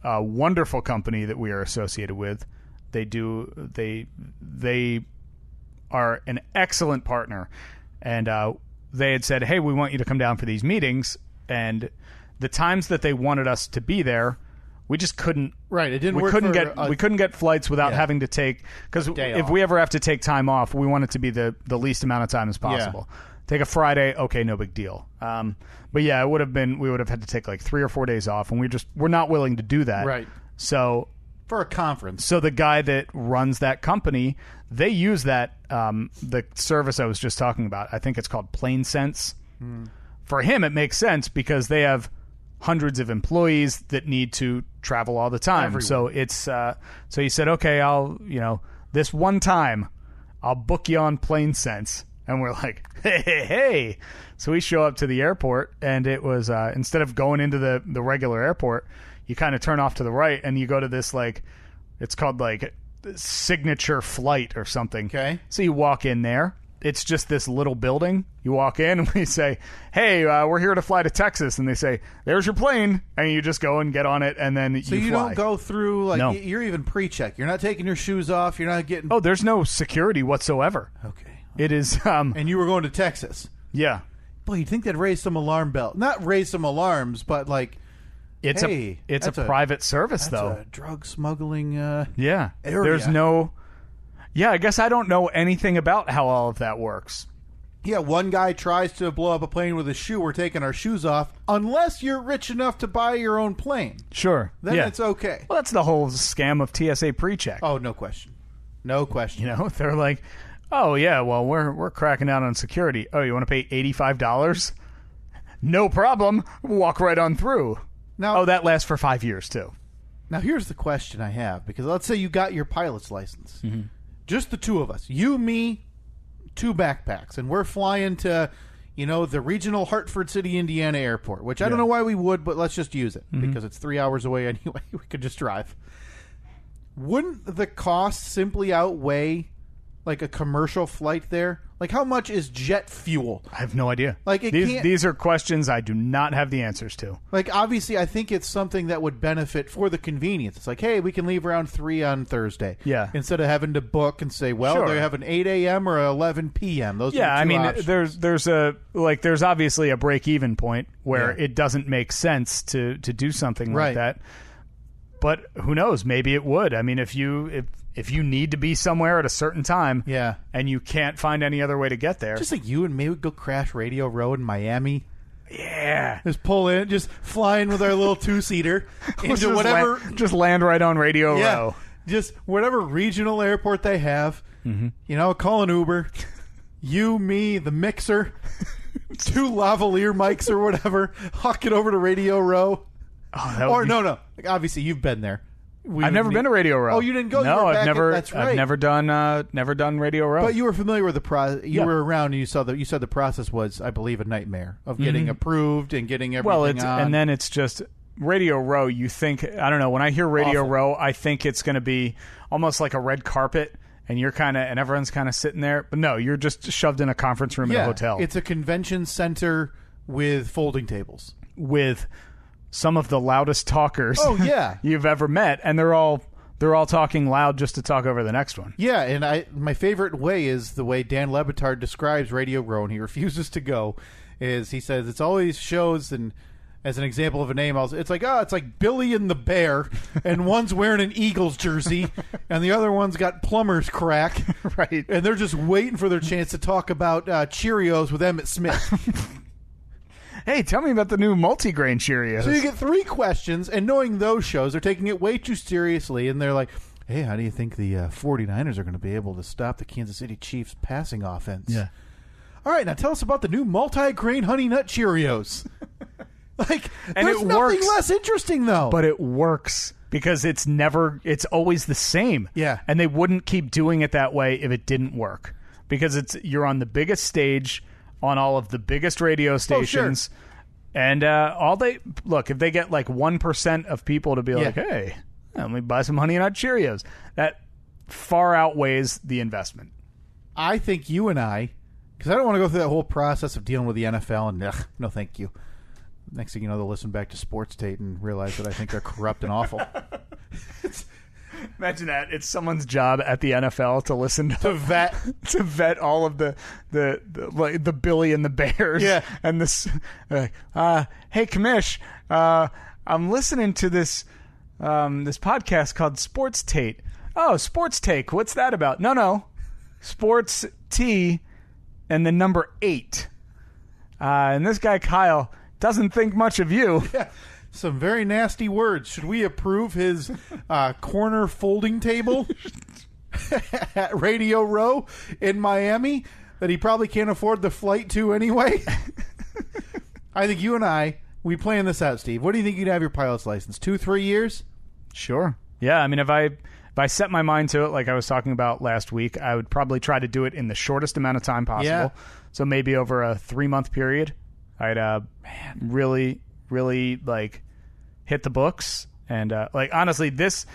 wonderful company that we are associated with. They are an excellent partner, and they had said, hey, we want you to come down for these meetings, and the times that they wanted us to be there, we just couldn't. Right, it didn't. We couldn't get flights without having to take, because if we ever have to take time off, we want it to be the least amount of time as possible. Yeah. Take a Friday, okay, no big deal. But yeah, we would have had to take like 3 or 4 days off, and we're not willing to do that. Right. So for a conference. So the guy that runs that company, they use that the service I was just talking about. I think it's called PlaneSense. For him, it makes sense because they have hundreds of employees that need to travel all the time. Everywhere. So it's so he said, okay, I'll this one time I'll book you on PlaneSense. And we're like, hey. So we show up to the airport, and it was instead of going into the regular airport, you kind of turn off to the right, and you go to this, like, it's called like signature flight or something. Okay. So you walk in there, it's just this little building. You walk in and we say, hey, we're here to fly to Texas. And they say, there's your plane. And you just go and get on it, and then so you fly. don't go through, like, No. You're even pre-check. You're not taking your shoes off. You're not getting... Oh, there's no security whatsoever. Okay. It is... and you were going to Texas. Yeah. Boy, you'd think they'd raise some alarm bell. Not raise some alarms, but, like... It's a private service, though. That's a drug smuggling Yeah. area. There's no... Yeah, I guess I don't know anything about how all of that works. Yeah, one guy tries to blow up a plane with a shoe. We're taking our shoes off. Unless you're rich enough to buy your own plane. Sure. Then yeah. it's okay. Well, that's the whole scam of TSA PreCheck. Oh, no question. No question. You know, they're like, oh, yeah, well, we're cracking down on security. Oh, you want to pay $85? No problem. Walk right on through. Now, that lasts for 5 years, too. Now, here's the question I have. Because let's say you got your pilot's license. Mm-hmm. Just the two of us. You, me, 2 backpacks. And we're flying to, the regional Hartford City, Indiana airport. Which I don't know why we would, but let's just use it. Mm-hmm. Because it's 3 hours away anyway. We could just drive. Wouldn't the cost simply outweigh, like, a commercial flight there? Like, how much is jet fuel? I have no idea. Like, these are questions I do not have the answers to. Like, obviously, I think it's something that would benefit for the convenience. It's like, hey, we can leave around 3 on Thursday. Yeah. Instead of having to book and say, well, Sure. they have an 8 a.m. or 11 p.m. Those are the two options. there's obviously a break-even point where it doesn't make sense to do something like that. But who knows? Maybe it would. I mean, if you need to be somewhere at a certain time, and you can't find any other way to get there, just like you and me would go crash Radio Row in Miami. Yeah, just pull in, just fly in with our little 2-seater into whatever, just land right on Radio Row. Just whatever regional airport they have. Mm-hmm. Call an Uber. You, me, the mixer, 2 lavalier mics or whatever. Hawk it over to Radio Row. Oh, no. Like, obviously, you've been there. I've never been to Radio Row. Oh, you didn't go? No, I've never. That's right. I've never done Radio Row. But you were familiar with the process. You were around, and you said the process was, I believe, a nightmare of getting approved and getting everything on. And then it's just Radio Row. You think, I don't know. When I hear Radio Row, I think it's going to be almost like a red carpet, and and everyone's kind of sitting there. But no, you're just shoved in a conference room in a hotel. It's a convention center with folding tables with some of the loudest talkers you've ever met, and they're all talking loud just to talk over the next one. Yeah, and my favorite way is the way Dan Lebitard describes Radio Row, and he refuses to go, is he says it's always shows, and as an example of a name, it's like Billy and the Bear, and one's wearing an Eagles jersey, and the other one's got plumber's crack. Right. And they're just waiting for their chance to talk about Cheerios with Emmett Smith. Hey, tell me about the new multigrain Cheerios. So you get 3 questions, and knowing those shows, they're taking it way too seriously, and they're like, hey, how do you think the 49ers are going to be able to stop the Kansas City Chiefs passing offense? Yeah. All right, now tell us about the new multi-grain Honey Nut Cheerios. And there's nothing less interesting, though. But it works because it's always the same. Yeah. And they wouldn't keep doing it that way if it didn't work. Because you're on the biggest stage on all of the biggest radio stations. Oh, sure. And if they get like 1% of people to be like, hey, let me buy some Honey Nut Cheerios, that far outweighs the investment. I think you and I, because I don't want to go through that whole process of dealing with the NFL, and no thank you. Next thing you know, they'll listen back to Sports Tate and realize that I think they're corrupt and awful. Imagine that. It's someone's job at the NFL to listen to vet all of the Billy and the Bears. Yeah. And this, hey Kamish, I'm listening to this podcast called Sports Tate. Oh, Sports Take. What's that about? No. Sports T and the number 8. And this guy Kyle doesn't think much of you. Yeah. Some very nasty words. Should we approve his corner folding table at Radio Row in Miami that he probably can't afford the flight to anyway? I think you and we plan this out, Steve. What do you think you'd have your pilot's license? 2-3 years? Sure. Yeah, I mean, if I set my mind to it, like I was talking about last week, I would probably try to do it in the shortest amount of time possible. Yeah. So maybe over a 3-month period, I'd really like hit the books, and honestly, this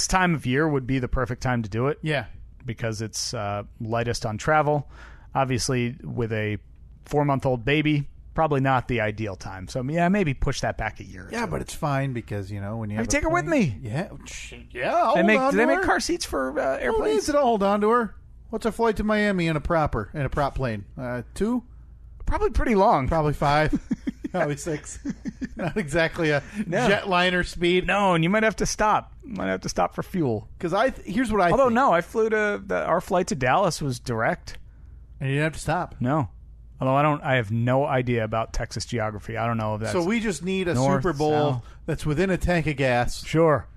time of year would be the perfect time to do it. Yeah, because it's lightest on travel. obviously with a 4-month-old baby, probably not the ideal time. So yeah, maybe push that back a year. Yeah, but it's fine because when you have take her with me. Yeah, yeah. Do they make car seats for airplanes? Who needs it? I'll hold on to her. What's a flight to Miami in a prop plane? 2? Probably pretty long. Probably 5. Probably 6. Not exactly a jetliner speed. No, and you might have to stop. For fuel. Because here's what I. Although no, I flew our flight to Dallas was direct, and you didn't have to stop. No. Although I have no idea about Texas geography. I don't know if that's. So we just need a north, Super Bowl south. That's within a tank of gas. Sure.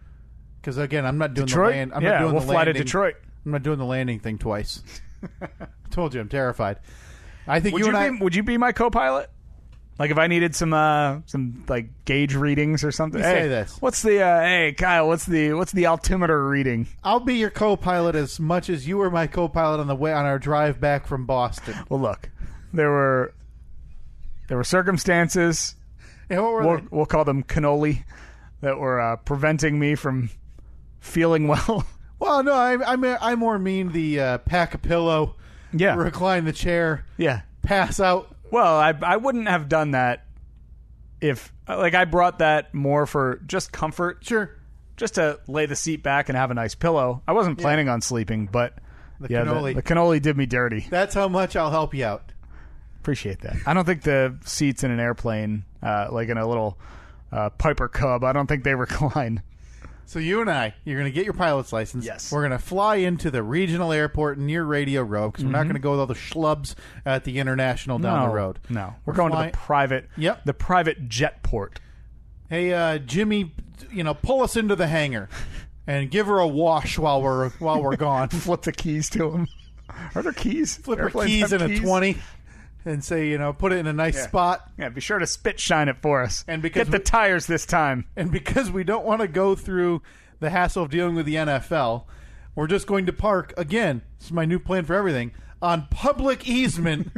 Because again, I'm not doing Detroit? the land. I'm yeah, not doing we'll the fly to landing. Detroit. I'm not doing the landing thing twice. I told you, I'm terrified. I think Would you be my co-pilot? Like if I needed some like gauge readings or something. You say this. What's the hey Kyle? What's the altimeter reading? I'll be your co-pilot as much as you were my co-pilot on our drive back from Boston. Well, look, there were circumstances. Yeah, what were they? We'll call them cannoli that were preventing me from feeling well. Well, no, I more mean the pack a pillow, recline the chair, pass out. Well, I wouldn't have done that if I brought that more for just comfort. Sure. Just to lay the seat back and have a nice pillow. I wasn't planning on sleeping, but the cannoli did me dirty. That's how much I'll help you out. Appreciate that. I don't think the seats in an airplane, like in a little Piper Cub, I don't think they recline. So you and you're going to get your pilot's license. Yes. We're going to fly into the regional airport near Radio Row because we're not going to go with all the schlubs at the international down the road. No, we're going to the private. Yep. The private jet port. Hey, Jimmy, pull us into the hangar and give her a wash while we're gone. Flip the keys to him. Are there keys? Flip her keys in a 20. And say, put it in a nice spot. Yeah, be sure to spit shine it for us. And because get the tires this time. And because we don't want to go through the hassle of dealing with the NFL, we're just going to park, again, this is my new plan for everything, on public easement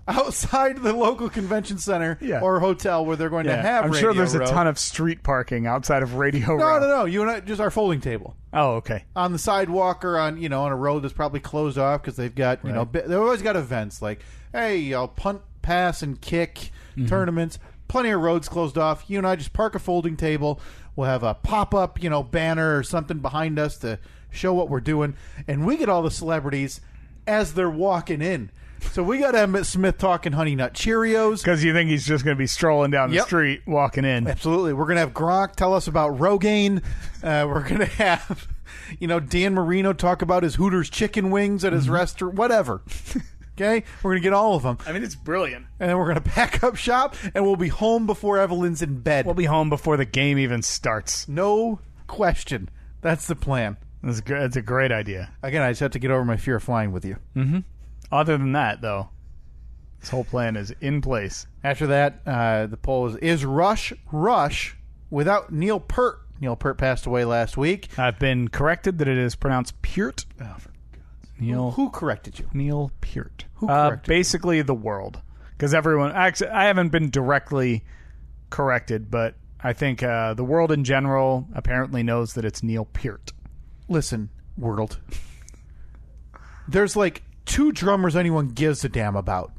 outside the local convention center or hotel where they're going to have I'm Radio sure there's Row. a ton of street parking outside of Radio Row. No. You and I, just our folding table. Oh, okay. On the sidewalk or on a road that's probably closed off because they've got, they've always got events like, hey, punt, pass, and kick tournaments. Plenty of roads closed off. You and I just park a folding table. We'll have a pop-up, banner or something behind us to show what we're doing. And we get all the celebrities as they're walking in. So we got Emmett Smith talking Honey Nut Cheerios. Because you think he's just going to be strolling down the street, walking in. Absolutely. We're going to have Gronk tell us about Rogaine. We're going to have, Dan Marino talk about his Hooters chicken wings at his restaurant, whatever. Okay? We're going to get all of them. I mean, it's brilliant. And then we're going to pack up shop, and we'll be home before Evelyn's in bed. We'll be home before the game even starts. No question. That's the plan. That's a great idea. Again, I just have to get over my fear of flying with you. Mm-hmm. Other than that, though, this whole plan is in place. After that, the poll is Rush without Neil Peart. Neil Peart passed away last week. I've been corrected that it is pronounced Peart. Oh, for God's Neil. Who corrected you? Neil Peart. Who corrected you? Basically, the world. Because everyone... Actually, I haven't been directly corrected, but I think the world in general apparently knows that it's Neil Peart. Listen, world. There's like 2 drummers anyone gives a damn about.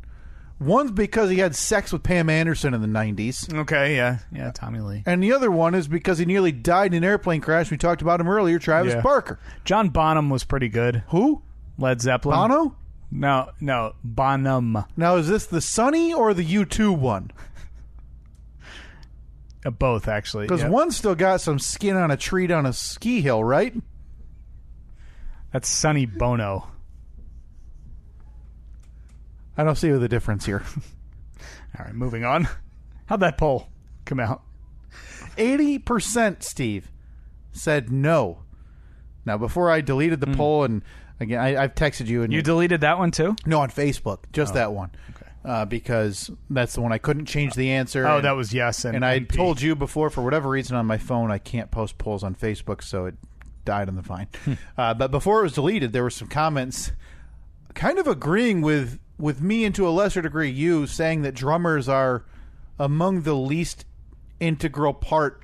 One's because he had sex with Pam Anderson in the 90s. Okay, yeah, Tommy Lee. And the other one is because he nearly died in an airplane crash. We talked about him earlier, Travis Barker. John Bonham was pretty good. Who? Led Zeppelin. Bono? No, Bonham. Now, is this the Sonny or the U2 one? Both, actually. Because one still got some skin on a tree on a ski hill, right? That's Sonny Bono. I don't see the difference here. All right, moving on. How'd that poll come out? 80%, Steve, said no. Now, before I deleted the poll, and again, I've texted you. And you deleted that one too? No, on Facebook. Just that one. Okay. Because that's the one I couldn't change the answer. Oh, that was yes. And I told you before, for whatever reason on my phone, I can't post polls on Facebook, so it died on the vine. But before it was deleted, there were some comments kind of agreeing with me and to a lesser degree you, saying that drummers are among the least integral part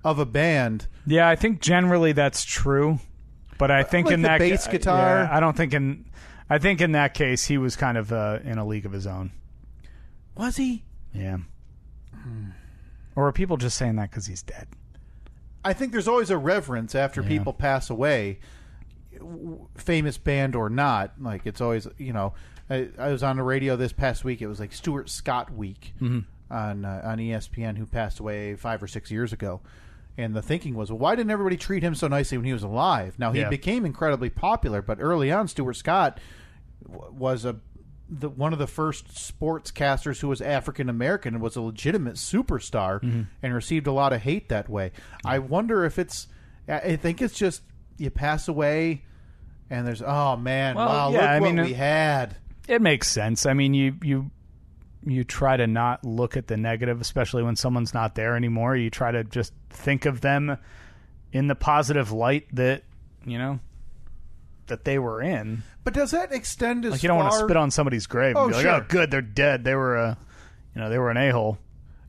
of a band. Yeah, I think generally that's true. But I think like in the that bass guitar. I don't think in I think in that case he was kind of in a league of his own. Was he? Yeah. Or are people just saying that because he's dead? I think there's always a reverence after people pass away, famous band or not. Like, it's always, I was on the radio this past week. It was like Stuart Scott Week on ESPN, who passed away 5 or 6 years ago. And the thinking was, well, why didn't everybody treat him so nicely when he was alive? Now, he became incredibly popular, but early on, Stuart Scott was one of the first sportscasters who was African-American and was a legitimate superstar and received a lot of hate that way. I wonder if I think it's just you pass away and there's, oh, man, look what we had. It makes sense. I mean, you try to not look at the negative, especially when someone's not there anymore. You try to just think of them in the positive light that, that they were in. But does that extend as like you don't want to spit on somebody's grave and be like, sure. oh, good, they're dead. They were they were an a-hole.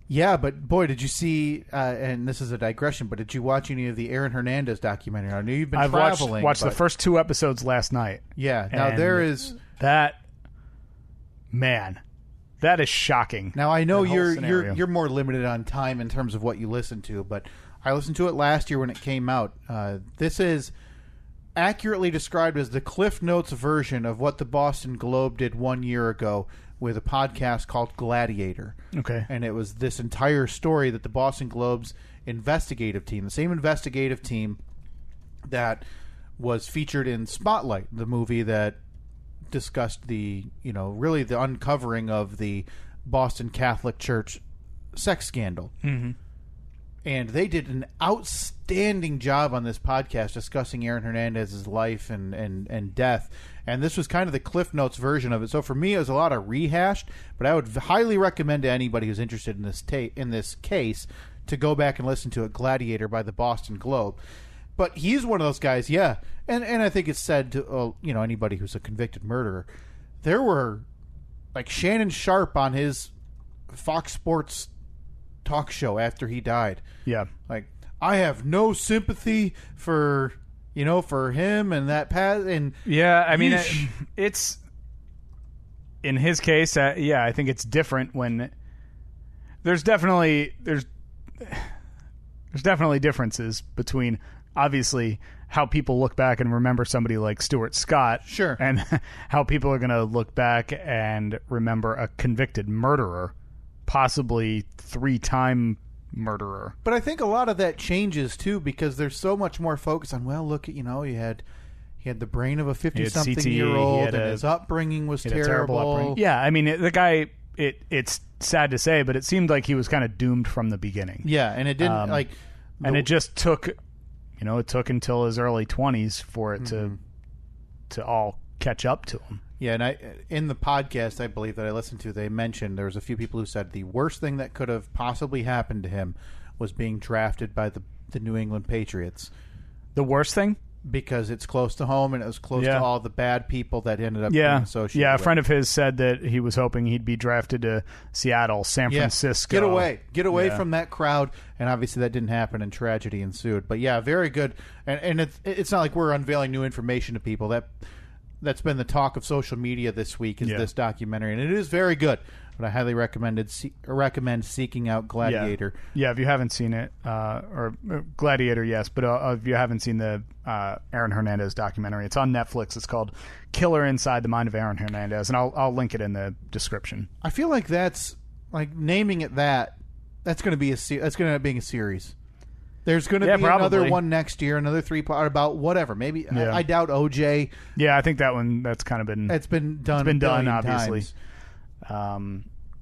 Yeah, but boy, did you see, and this is a digression, but did you watch any of the Aaron Hernandez documentary? I know you've been traveling. I've watched the first 2 episodes last night. Yeah, now there is... That is shocking. Now I know you're more limited on time in terms of what you listen to, but I listened to it last year when it came out. This is accurately described as the Cliff Notes version of what the Boston Globe did 1 year ago with a podcast called Gladiator. Okay. And it was this entire story that the Boston Globe's investigative team, the same investigative team that was featured in Spotlight, the movie that discussed the uncovering of the Boston Catholic Church sex scandal. Mm-hmm. And they did an outstanding job on this podcast discussing Aaron Hernandez's life and death. And this was kind of the Cliff Notes version of it. So for me, it was a lot of rehashed, but I would highly recommend to anybody who's interested in this case to go back and listen to it, Gladiator by the Boston Globe. But he's one of those guys, yeah. And I think it's said to anybody who's a convicted murderer. There were, like, Shannon Sharpe on his Fox Sports talk show after he died. Yeah. Like, I have no sympathy for him and that path. And yeah, I mean, it's in his case. I think it's different when there's definitely differences between obviously how people look back and remember somebody like Stuart Scott, sure, and how people are going to look back and remember a convicted murderer, possibly 3-time murderer. But I think a lot of that changes too because there's so much more focus on, well, look at, he had the brain of a 50-something-year-old and his upbringing was terrible. Yeah, I mean, the guy, it's sad to say, but it seemed like he was kind of doomed from the beginning. Yeah, and it didn't and it just took, it took until his early 20s for it to all catch up to him. Yeah, and in the podcast I believe that I listened to, they mentioned there was a few people who said the worst thing that could have possibly happened to him was being drafted by the New England Patriots. The worst thing? Because it's close to home and it was close to all the bad people that ended up being associated with. Yeah, a with. friend of his said that he was hoping he'd be drafted to Seattle, San Francisco. Get away from that crowd, and obviously that didn't happen and tragedy ensued. But yeah, very good. And it's not like we're unveiling new information to people. That's been the talk of social media this week is this documentary, and it is very good. But I highly recommend seeking out Gladiator. Yeah, if you haven't seen it, or Gladiator, yes, but if you haven't seen the Aaron Hernandez documentary, it's on Netflix. It's called Killer Inside the Mind of Aaron Hernandez, and I'll link it in the description. I feel like that's like naming it that's going to be that's going to end up being a series. There's going to be another one next year, another 3-part about whatever. Maybe I doubt OJ. Yeah, I think that's kind of been done obviously.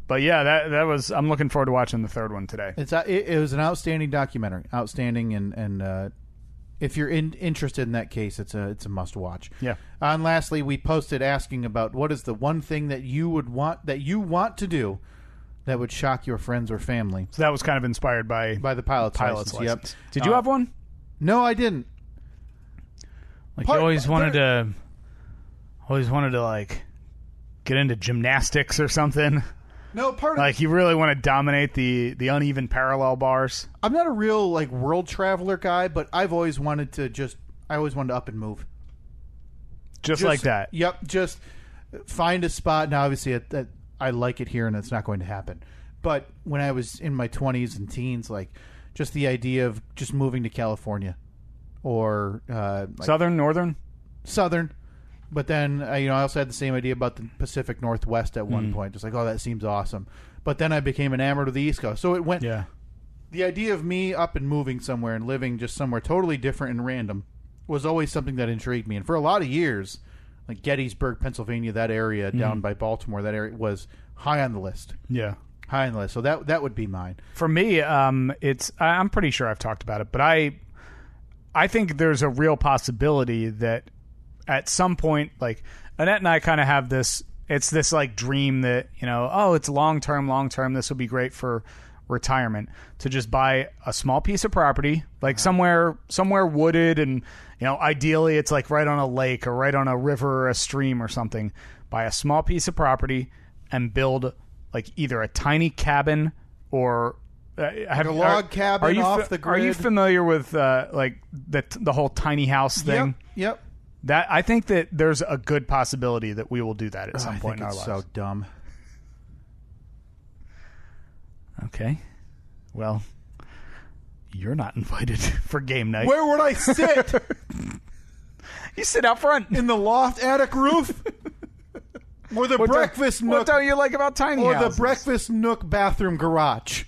But yeah, that was. I'm looking forward to watching the third one today. It was an outstanding documentary, outstanding, and if you're interested in that case, it's a must watch. Yeah. And lastly, we posted asking about what is the one thing that you want to do that would shock your friends or family. So that was kind of inspired by the pilot's license. Yep. Did you have one? No, I didn't. Like you always wanted to like get into gymnastics or something. No, like you really want to dominate the uneven parallel bars. I'm not a real like world traveler guy, but I've always wanted to up and move. just like that. Yep, just find a spot. Now, obviously, I like it here, and it's not going to happen. But when I was in my 20s and teens, like, just the idea of just moving to California or like Southern, Northern? Southern. But then, I also had the same idea about the Pacific Northwest at one point. Just like, oh, that seems awesome. But then I became enamored of the East Coast. So it went... Yeah. The idea of me up and moving somewhere and living just somewhere totally different and random was always something that intrigued me. And for a lot of years, like Gettysburg, Pennsylvania, that area down by Baltimore, that area was high on the list. Yeah. High on the list. So that would be mine. For me, I'm pretty sure I've talked about it, but I think there's a real possibility that at some point, like Annette and I kind of have this, it's this like dream that, it's long-term, this would be great for retirement, to just buy a small piece of property, like somewhere wooded, and ideally it's like right on a lake or right on a river or a stream or something. Buy a small piece of property and build like either a tiny cabin or a log cabin off the grid. Are you familiar with like the whole tiny house thing? Yep. That I think that there's a good possibility that we will do that at some point in our lives. So dumb. Okay. Well, you're not invited for game night. Where would I sit? You sit out front. In the loft attic roof? Or the breakfast nook? What don't you like about tiny houses? Or the breakfast nook bathroom garage?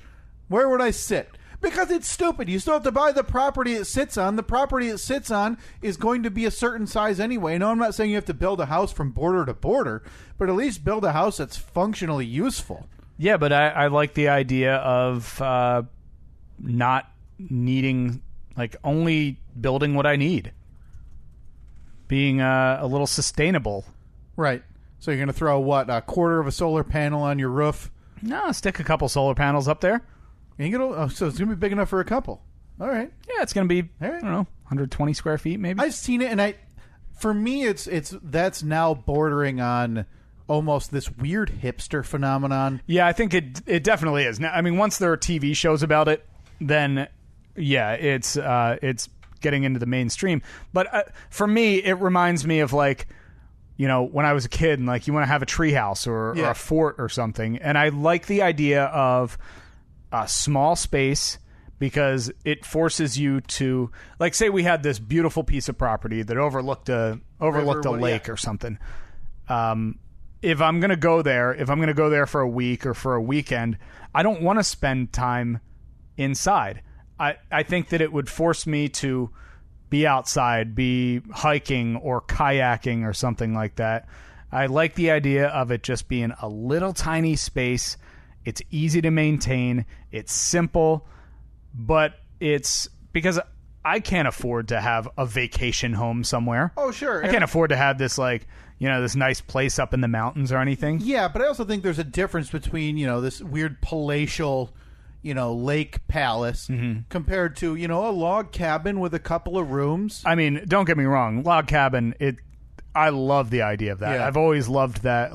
Where would I sit? Because it's stupid. You still have to buy the property it sits on. The property it sits on is going to be a certain size anyway. No, I'm not saying you have to build a house from border to border, but at least build a house that's functionally useful. Yeah, but I like the idea of not needing, like, only building what I need. Being a little sustainable. Right. So you're going to throw, a quarter of a solar panel on your roof? No, stick a couple solar panels up there. So it's going to be big enough for a couple. All right. Yeah, it's going to be, I don't know, 120 square feet maybe. I've seen it, and for me, that's now bordering on almost this weird hipster phenomenon. Yeah, I think it definitely is. Now, I mean, once there are TV shows about it, then yeah, it's getting into the mainstream. But for me, it reminds me of like, when I was a kid and like you want to have a treehouse or a fort or something, and I like the idea of a small space because it forces you to, like, say we had this beautiful piece of property that overlooked a lake or something. If I'm going to go there for a week or for a weekend, I don't want to spend time inside. I think that it would force me to be outside, be hiking or kayaking or something like that. I like the idea of it just being a little tiny space. It's easy to maintain. It's simple, but it's because I can't afford to have a vacation home somewhere. Oh, sure. I can't afford to have this this nice place up in the mountains or anything. Yeah, but I also think there's a difference between, this weird palatial, lake palace compared to, a log cabin with a couple of rooms. I mean, don't get me wrong. Log cabin, I love the idea of that. Yeah. I've always loved that.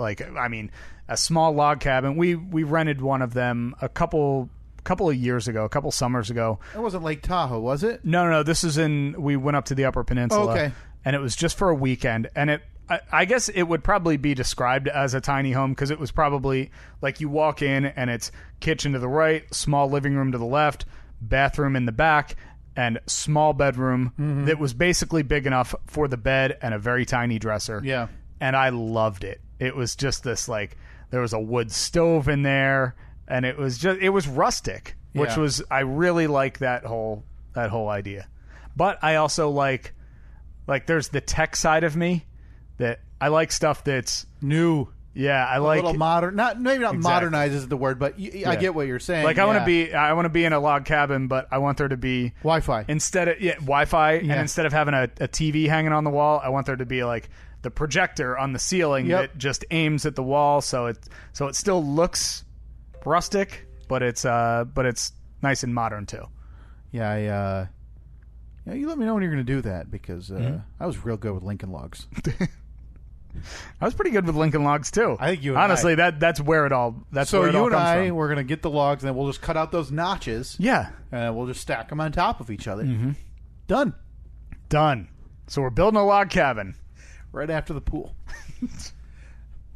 A small log cabin. We rented one of them a couple of years ago, a couple summers ago. It wasn't Lake Tahoe, was it? No. This is we went up to the Upper Peninsula. Okay. And it was just for a weekend. And I guess it would probably be described as a tiny home because it was probably like you walk in and it's kitchen to the right, small living room to the left, bathroom in the back, and small bedroom that was basically big enough for the bed and a very tiny dresser. Yeah. And I loved it. It was just this there was a wood stove in there, and it was rustic, which was, I really like that whole idea. But I also like there's the tech side of me that I like stuff that's new. Yeah, I a like little modern. Maybe not exactly. Modernize is the word, but I get what you're saying. Like I want to be in a log cabin, but I want there to be Wi-Fi instead of Wi-Fi, and instead of having a TV hanging on the wall, I want there to be like the projector on the ceiling that just aims at the wall, so it still looks rustic, but it's nice and modern too. Yeah, you let me know when you're going to do that because I was real good with Lincoln Logs. I was pretty good with Lincoln Logs too. I think you. Honestly, that's where it all. That's so where it all you and comes I, from. we're going to get the logs, and then we'll just cut out those notches. Yeah, and we'll just stack them on top of each other. Done. So we're building a log cabin. right after the pool.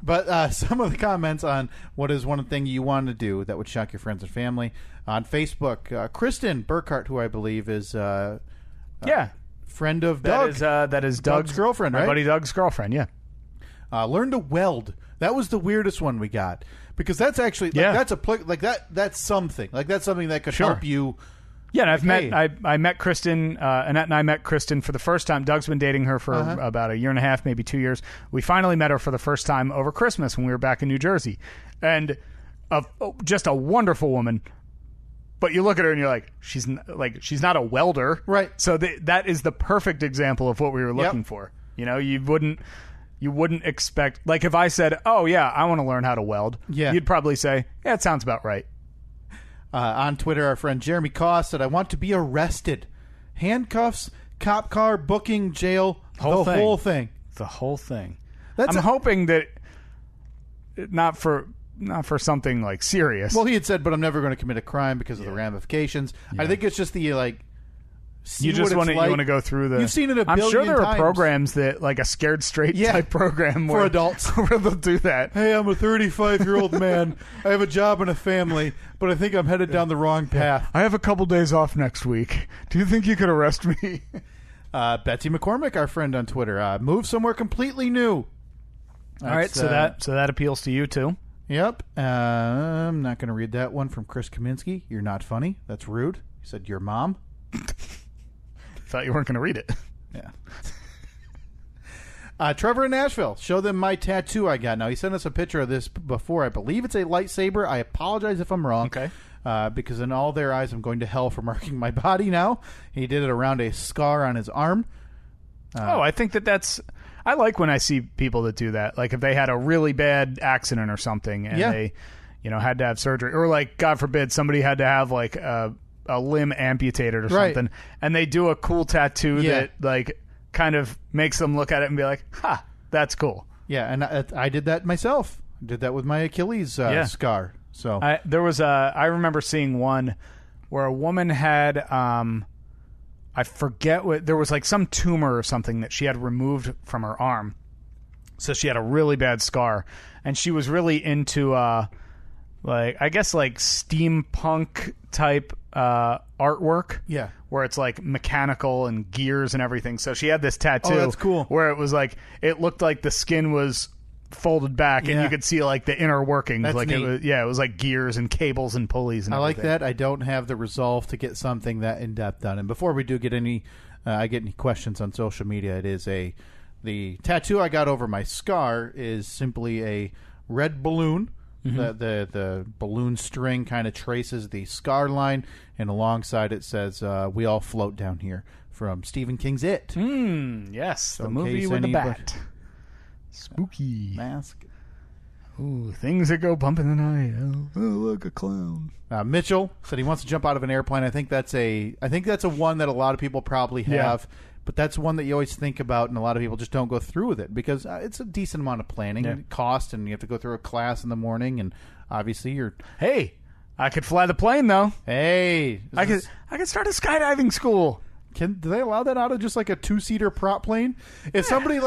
But some of the comments on what is one thing you want to do that would shock your friends and family. On Facebook, Kristen Burkhart, who I believe is friend of Doug. That is Doug's girlfriend, right? My buddy Doug's girlfriend, yeah. Learn to weld. That was the weirdest one we got. Because that's actually, that's something. Like, that's something that could help you. Yeah, and I met Kristen, Annette and I met Kristen for the first time. Doug's been dating her for about a year and a half, maybe 2 years. We finally met her for the first time over Christmas when we were back in New Jersey. And just a wonderful woman. But you look at her and you're like, she's not a welder. Right. So that is the perfect example of what we were looking for. You know, you wouldn't expect, like if I said, oh yeah, I want to learn how to weld. Yeah. You'd probably say, yeah, it sounds about right. On Twitter, our friend Jeremy Koss said, I want to be arrested. Handcuffs, cop car, booking, jail, whole thing. The whole thing. I'm hoping that not for something like serious. Well, he had said, but I'm never going to commit a crime because of the ramifications. Yeah. I think it's just the you just want to go through the. You've seen it a billion I'm sure there times. are programs that, like a Scared Straight type program for adults, where they'll do that. Hey, I'm a 35-year-old man. I have a job and a family, but I think I'm headed down the wrong path. I have a couple days off next week. Do you think you could arrest me? Betsy McCormick, our friend on Twitter, move somewhere completely new. All right, so that appeals to you too. Yep. I'm not going to read that one from Chris Kaminsky. You're not funny. That's rude. He said your mom. Thought you weren't going to read it. Yeah. Trevor in Nashville. Show them my tattoo I got. Now, he sent us a picture of this before. I believe it's a lightsaber. I apologize if I'm wrong. Okay. Because in all their eyes, I'm going to hell for marking my body now. He did it around a scar on his arm. I think that's... I like when I see people that do that. Like if they had a really bad accident or something and they, had to have surgery. Or like, God forbid, somebody had to have like a limb amputated or something, and they do a cool tattoo that like kind of makes them look at it and be like, "Ha, that's cool." Yeah, and I did that myself. I did that with my Achilles scar. So I remember seeing one where a woman had I forget what, there was like some tumor or something that she had removed from her arm, so she had a really bad scar, and she was really into I guess steampunk type artwork. Yeah. Where it's like mechanical and gears and everything. So she had this tattoo. Oh, that's cool. Where it was like, it looked like the skin was folded back and you could see like the inner workings. That's neat. It was like gears and cables and pulleys and everything. I like that. I don't have the resolve to get something that in depth done. And before we do get any questions on social media, it is the tattoo I got over my scar is simply a red balloon. Mm-hmm. The balloon string kind of traces the scar line, and alongside it says, we all float down here, from Stephen King's It. Yes, so the movie with the bat. Spooky. Mask. Ooh, things that go bump in the night. Oh, look, a clown. Mitchell said he wants to jump out of an airplane. I think that's a one that a lot of people probably have. Yeah. But that's one that you always think about, and a lot of people just don't go through with it because it's a decent amount of planning and cost, and you have to go through a class in the morning, and obviously you're... Hey, I could fly the plane, though. Hey. I could start a skydiving school. Do they allow that out of just like a 2-seater prop plane? If somebody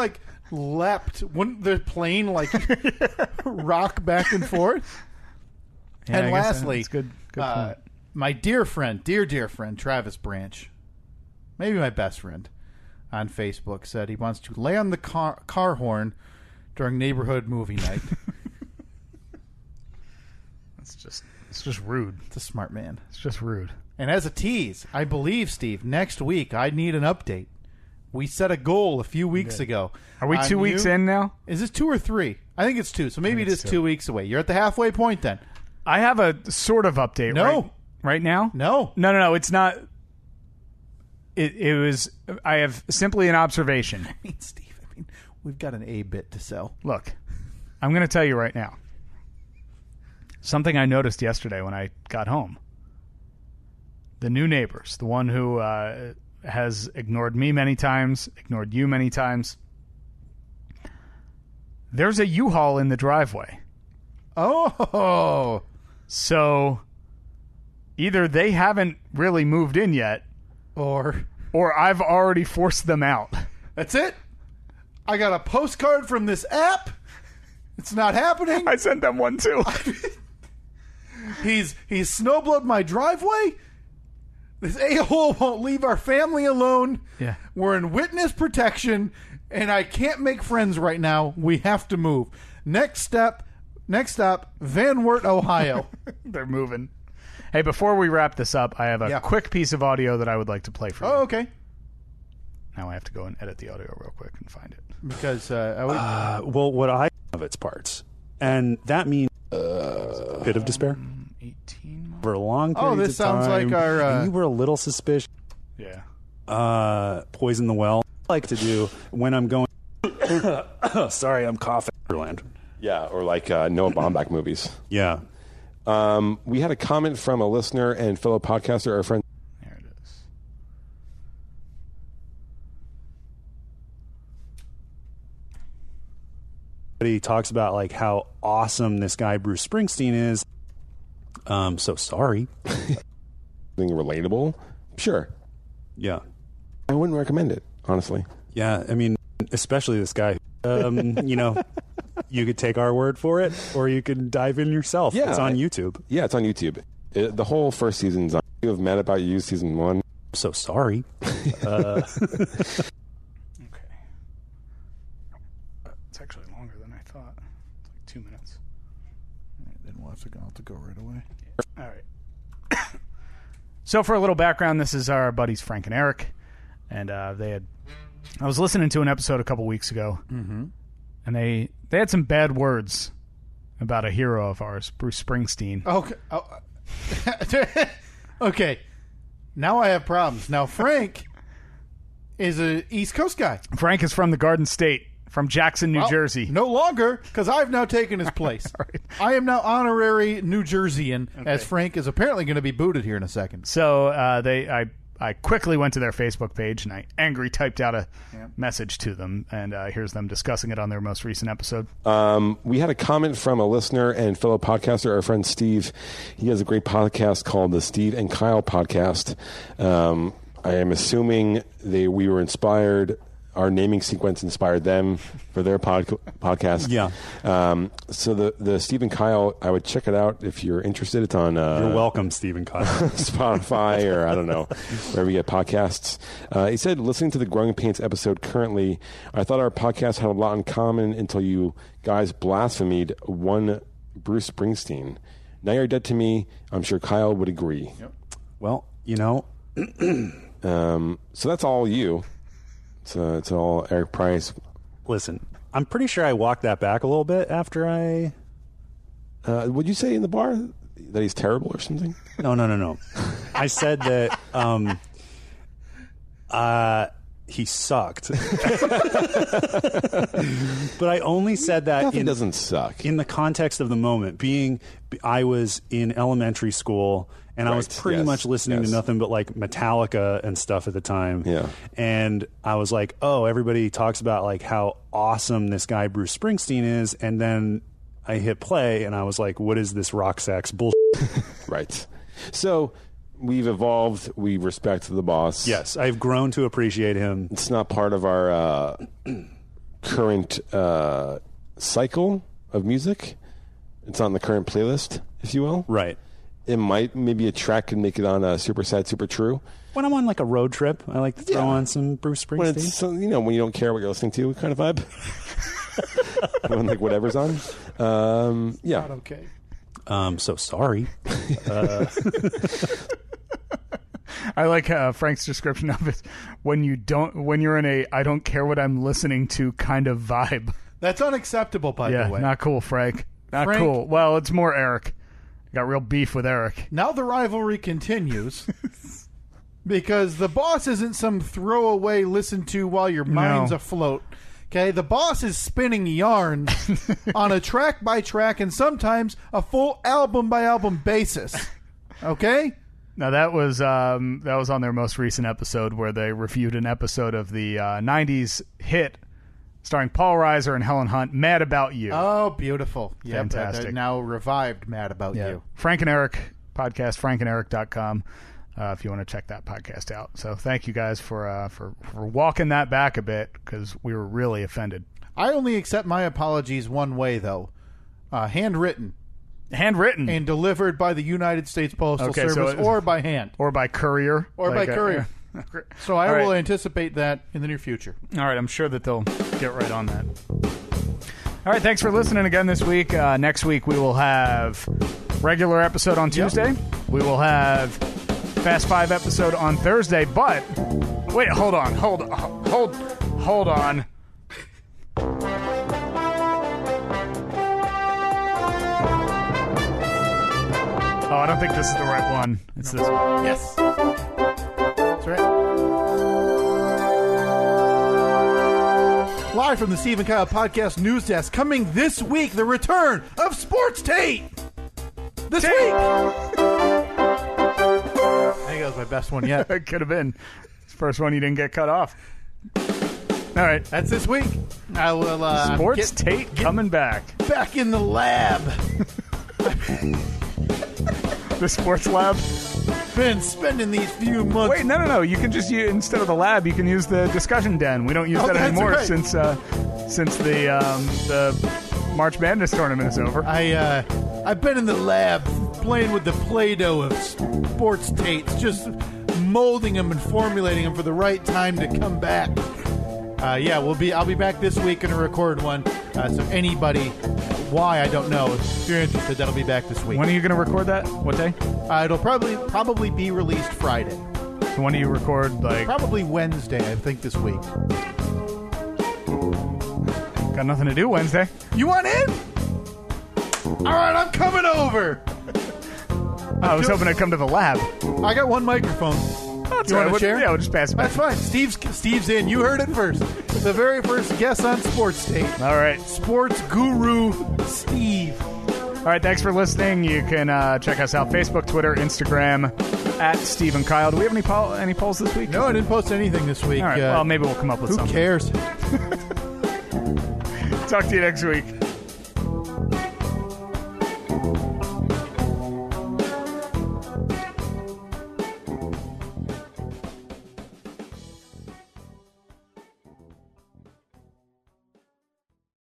leapt, wouldn't the plane rock back and forth? Yeah, and lastly, that's good point. My dear friend, dear friend, Travis Branch, maybe my best friend, on Facebook said he wants to lay on the car horn during neighborhood movie night. It's just rude. It's a smart man. It's just rude. And as a tease, I believe, Steve, next week I need an update. We set a goal a few weeks ago. Are we 2 weeks in now? Is this 2 or 3? I think it's 2, so maybe it is 2 weeks away. You're at the halfway point then. I have a sort of update right now. No, it's not. It was. I have simply an observation. Steve, we've got an A bit to sell. Look, I'm going to tell you right now. Something I noticed yesterday when I got home. The new neighbors, the one who has ignored me many times, ignored you many times. There's a U-Haul in the driveway. Oh. So either they haven't really moved in yet, or I've already forced them out. That's it? I got a postcard from this app. It's not happening. I sent them one too. He's snowblowed my driveway. This a-hole won't leave our family alone. Yeah. We're in witness protection, and I can't make friends right now. We have to move. Next stop, Van Wert, Ohio. They're moving. Hey, before we wrap this up, I have a quick piece of audio that I would like to play for you. Oh, okay. Now I have to go and edit the audio real quick and find it. Because well, what I of its parts, and that means a bit of despair. 18 For a long period Oh, this sounds time, like our. and you were a little suspicious. Yeah. Poison the well. I like to do when I'm going. Sorry, I'm coughing. Yeah, or like Noah Baumbach movies. Yeah. We had a comment from a listener and fellow podcaster, our friend. There it is. He talks about like how awesome this guy Bruce Springsteen is. So sorry. Something relatable? Sure. Yeah. I wouldn't recommend it, honestly. Yeah, I mean, especially this guy. You know, you could take our word for it, or you can dive in yourself. Yeah, it's on YouTube. Yeah, it's on YouTube. The whole first season's on. You have Mad About You, season 1. So sorry. Okay. It's actually longer than I thought. It's like 2 minutes. Then we'll have to go right away. All right. So for a little background, this is our buddies Frank and Eric, and I was listening to an episode a couple weeks ago, and they had some bad words about a hero of ours, Bruce Springsteen. Okay. Oh. Okay. Now I have problems. Now Frank is a East Coast guy. Frank is from the Garden State, from Jackson, New Jersey. No longer, because I've now taken his place. Right. I am now honorary New Jerseyan, as Frank is apparently going to be booted here in a second. So I quickly went to their Facebook page and I angry typed out a message to them, and here's them discussing it on their most recent episode. We had a comment from a listener and fellow podcaster, our friend Steve. He has a great podcast called the Steve and Kyle Podcast. I am assuming we were inspired. Our naming sequence inspired them for their podcast. Yeah. So the Steve and Kyle, I would check it out if you're interested. It's on You're welcome, Stephen Kyle. Spotify or I don't know, wherever you get podcasts. He said, listening to the Growing Pains episode currently, I thought our podcast had a lot in common until you guys blasphemed one Bruce Springsteen. Now you're dead to me. I'm sure Kyle would agree. Yep. Well, you know. So that's all you. So it's all Eric Price. Listen, I'm pretty sure I walked that back a little bit after I... Would you say in the bar that he's terrible or something? No. I said that he sucked. But I only said that Nothing doesn't suck. in the context of the moment. I was in elementary school, and I was pretty much listening to nothing but like Metallica and stuff at the time. Yeah. And I was like, oh, everybody talks about like how awesome this guy Bruce Springsteen is, and then I hit play and I was like, what is this rock sax bullshit? Right. So we've evolved. We respect the boss. Yes, I've grown to appreciate him. It's not part of our current cycle of music. It's on the current playlist, if you will. Right. It might, maybe a track could make it on a Super Sad, Super True. When I'm on like a road trip, I like to throw on some Bruce Springsteen. When it's, when you don't care what you're listening to, kind of vibe. When like whatever's on. Yeah. Not okay. So sorry. I like Frank's description of it. When you're in a I don't care what I'm listening to kind of vibe. That's unacceptable, by the way. Not cool, Frank. Not Frank- cool. Well, it's more Eric. Got real beef with Eric. Now the rivalry continues because the boss isn't some throwaway listen to while your mind's afloat. Okay, the boss is spinning yarn on a track by track and sometimes a full album by album basis. Okay? Now that was on their most recent episode where they reviewed an episode of the 90s hit starring Paul Reiser and Helen Hunt, Mad About You. Oh, beautiful. Fantastic. They're now revived Mad About You. Frank and Eric podcast, frankanderic.com. if you want to check that podcast out. So thank you guys for walking that back a bit, because we were really offended. I only accept my apologies one way, though. Handwritten. And delivered by the United States Postal Service, or by hand. Or by courier. By courier. So I will anticipate that in the near future. All right, I'm sure that they'll get right on that. All right, thanks for listening again this week. Next week we will have regular episode on Tuesday. Yep. We will have Fast 5 episode on Thursday, but wait, hold on. Oh, I don't think this is the right one. It's this one. Yes. That's right. Live from the Steve and Kyle Podcast News Desk, coming this week, the return of Sports Tate. This week. I think that was my best one yet. It could have been. It's the first one you didn't get cut off. All right. That's this week. I will... Sports Tate coming back. Back in the lab. The sports lab. Been spending these few months. Wait, no. You can just use, instead of the lab, you can use the discussion den. We don't use that anymore right. since the March Madness tournament is over. I've been in the lab playing with the Play-Doh of Sports Tates, just molding them and formulating them for the right time to come back. I'll be back this week and record one. So anybody, why I don't know. If you're interested, that'll be back this week. When are you going to record that? What day? It'll probably be released Friday. So when do you record? Probably Wednesday, I think, this week. Got nothing to do Wednesday. You want in? All right, I'm coming over. I was hoping to come to the lab. I got one microphone. That's you right. want to share? Yeah, we'll just pass it back. That's fine. Steve's in. You heard it first. The very first guest on Sports Tate. All right. Sports guru Steve. All right, thanks for listening. You can check us out, Facebook, Twitter, Instagram, at Steve and Kyle. Do we have any polls this week? No, I didn't post anything this week. All right, well, maybe we'll come up with something. Who cares? Talk to you next week.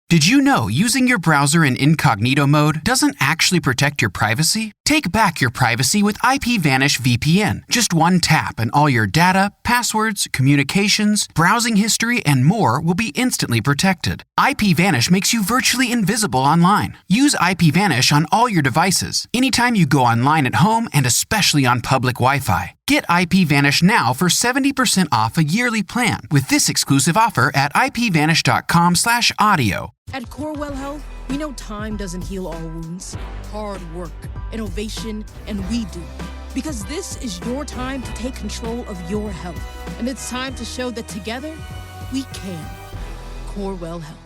Did you know using your browser in incognito mode doesn't actually protect your privacy? Take back your privacy with IPVanish VPN. Just one tap and all your data, passwords, communications, browsing history, and more will be instantly protected. IPVanish makes you virtually invisible online. Use IPVanish on all your devices, anytime you go online at home, and especially on public Wi-Fi. Get IPVanish now for 70% off a yearly plan with this exclusive offer at ipvanish.com/audio. At Corewell Health, we know time doesn't heal all wounds. Hard work, innovation, and we do. Because this is your time to take control of your health. And it's time to show that together, we can. Corewell Health.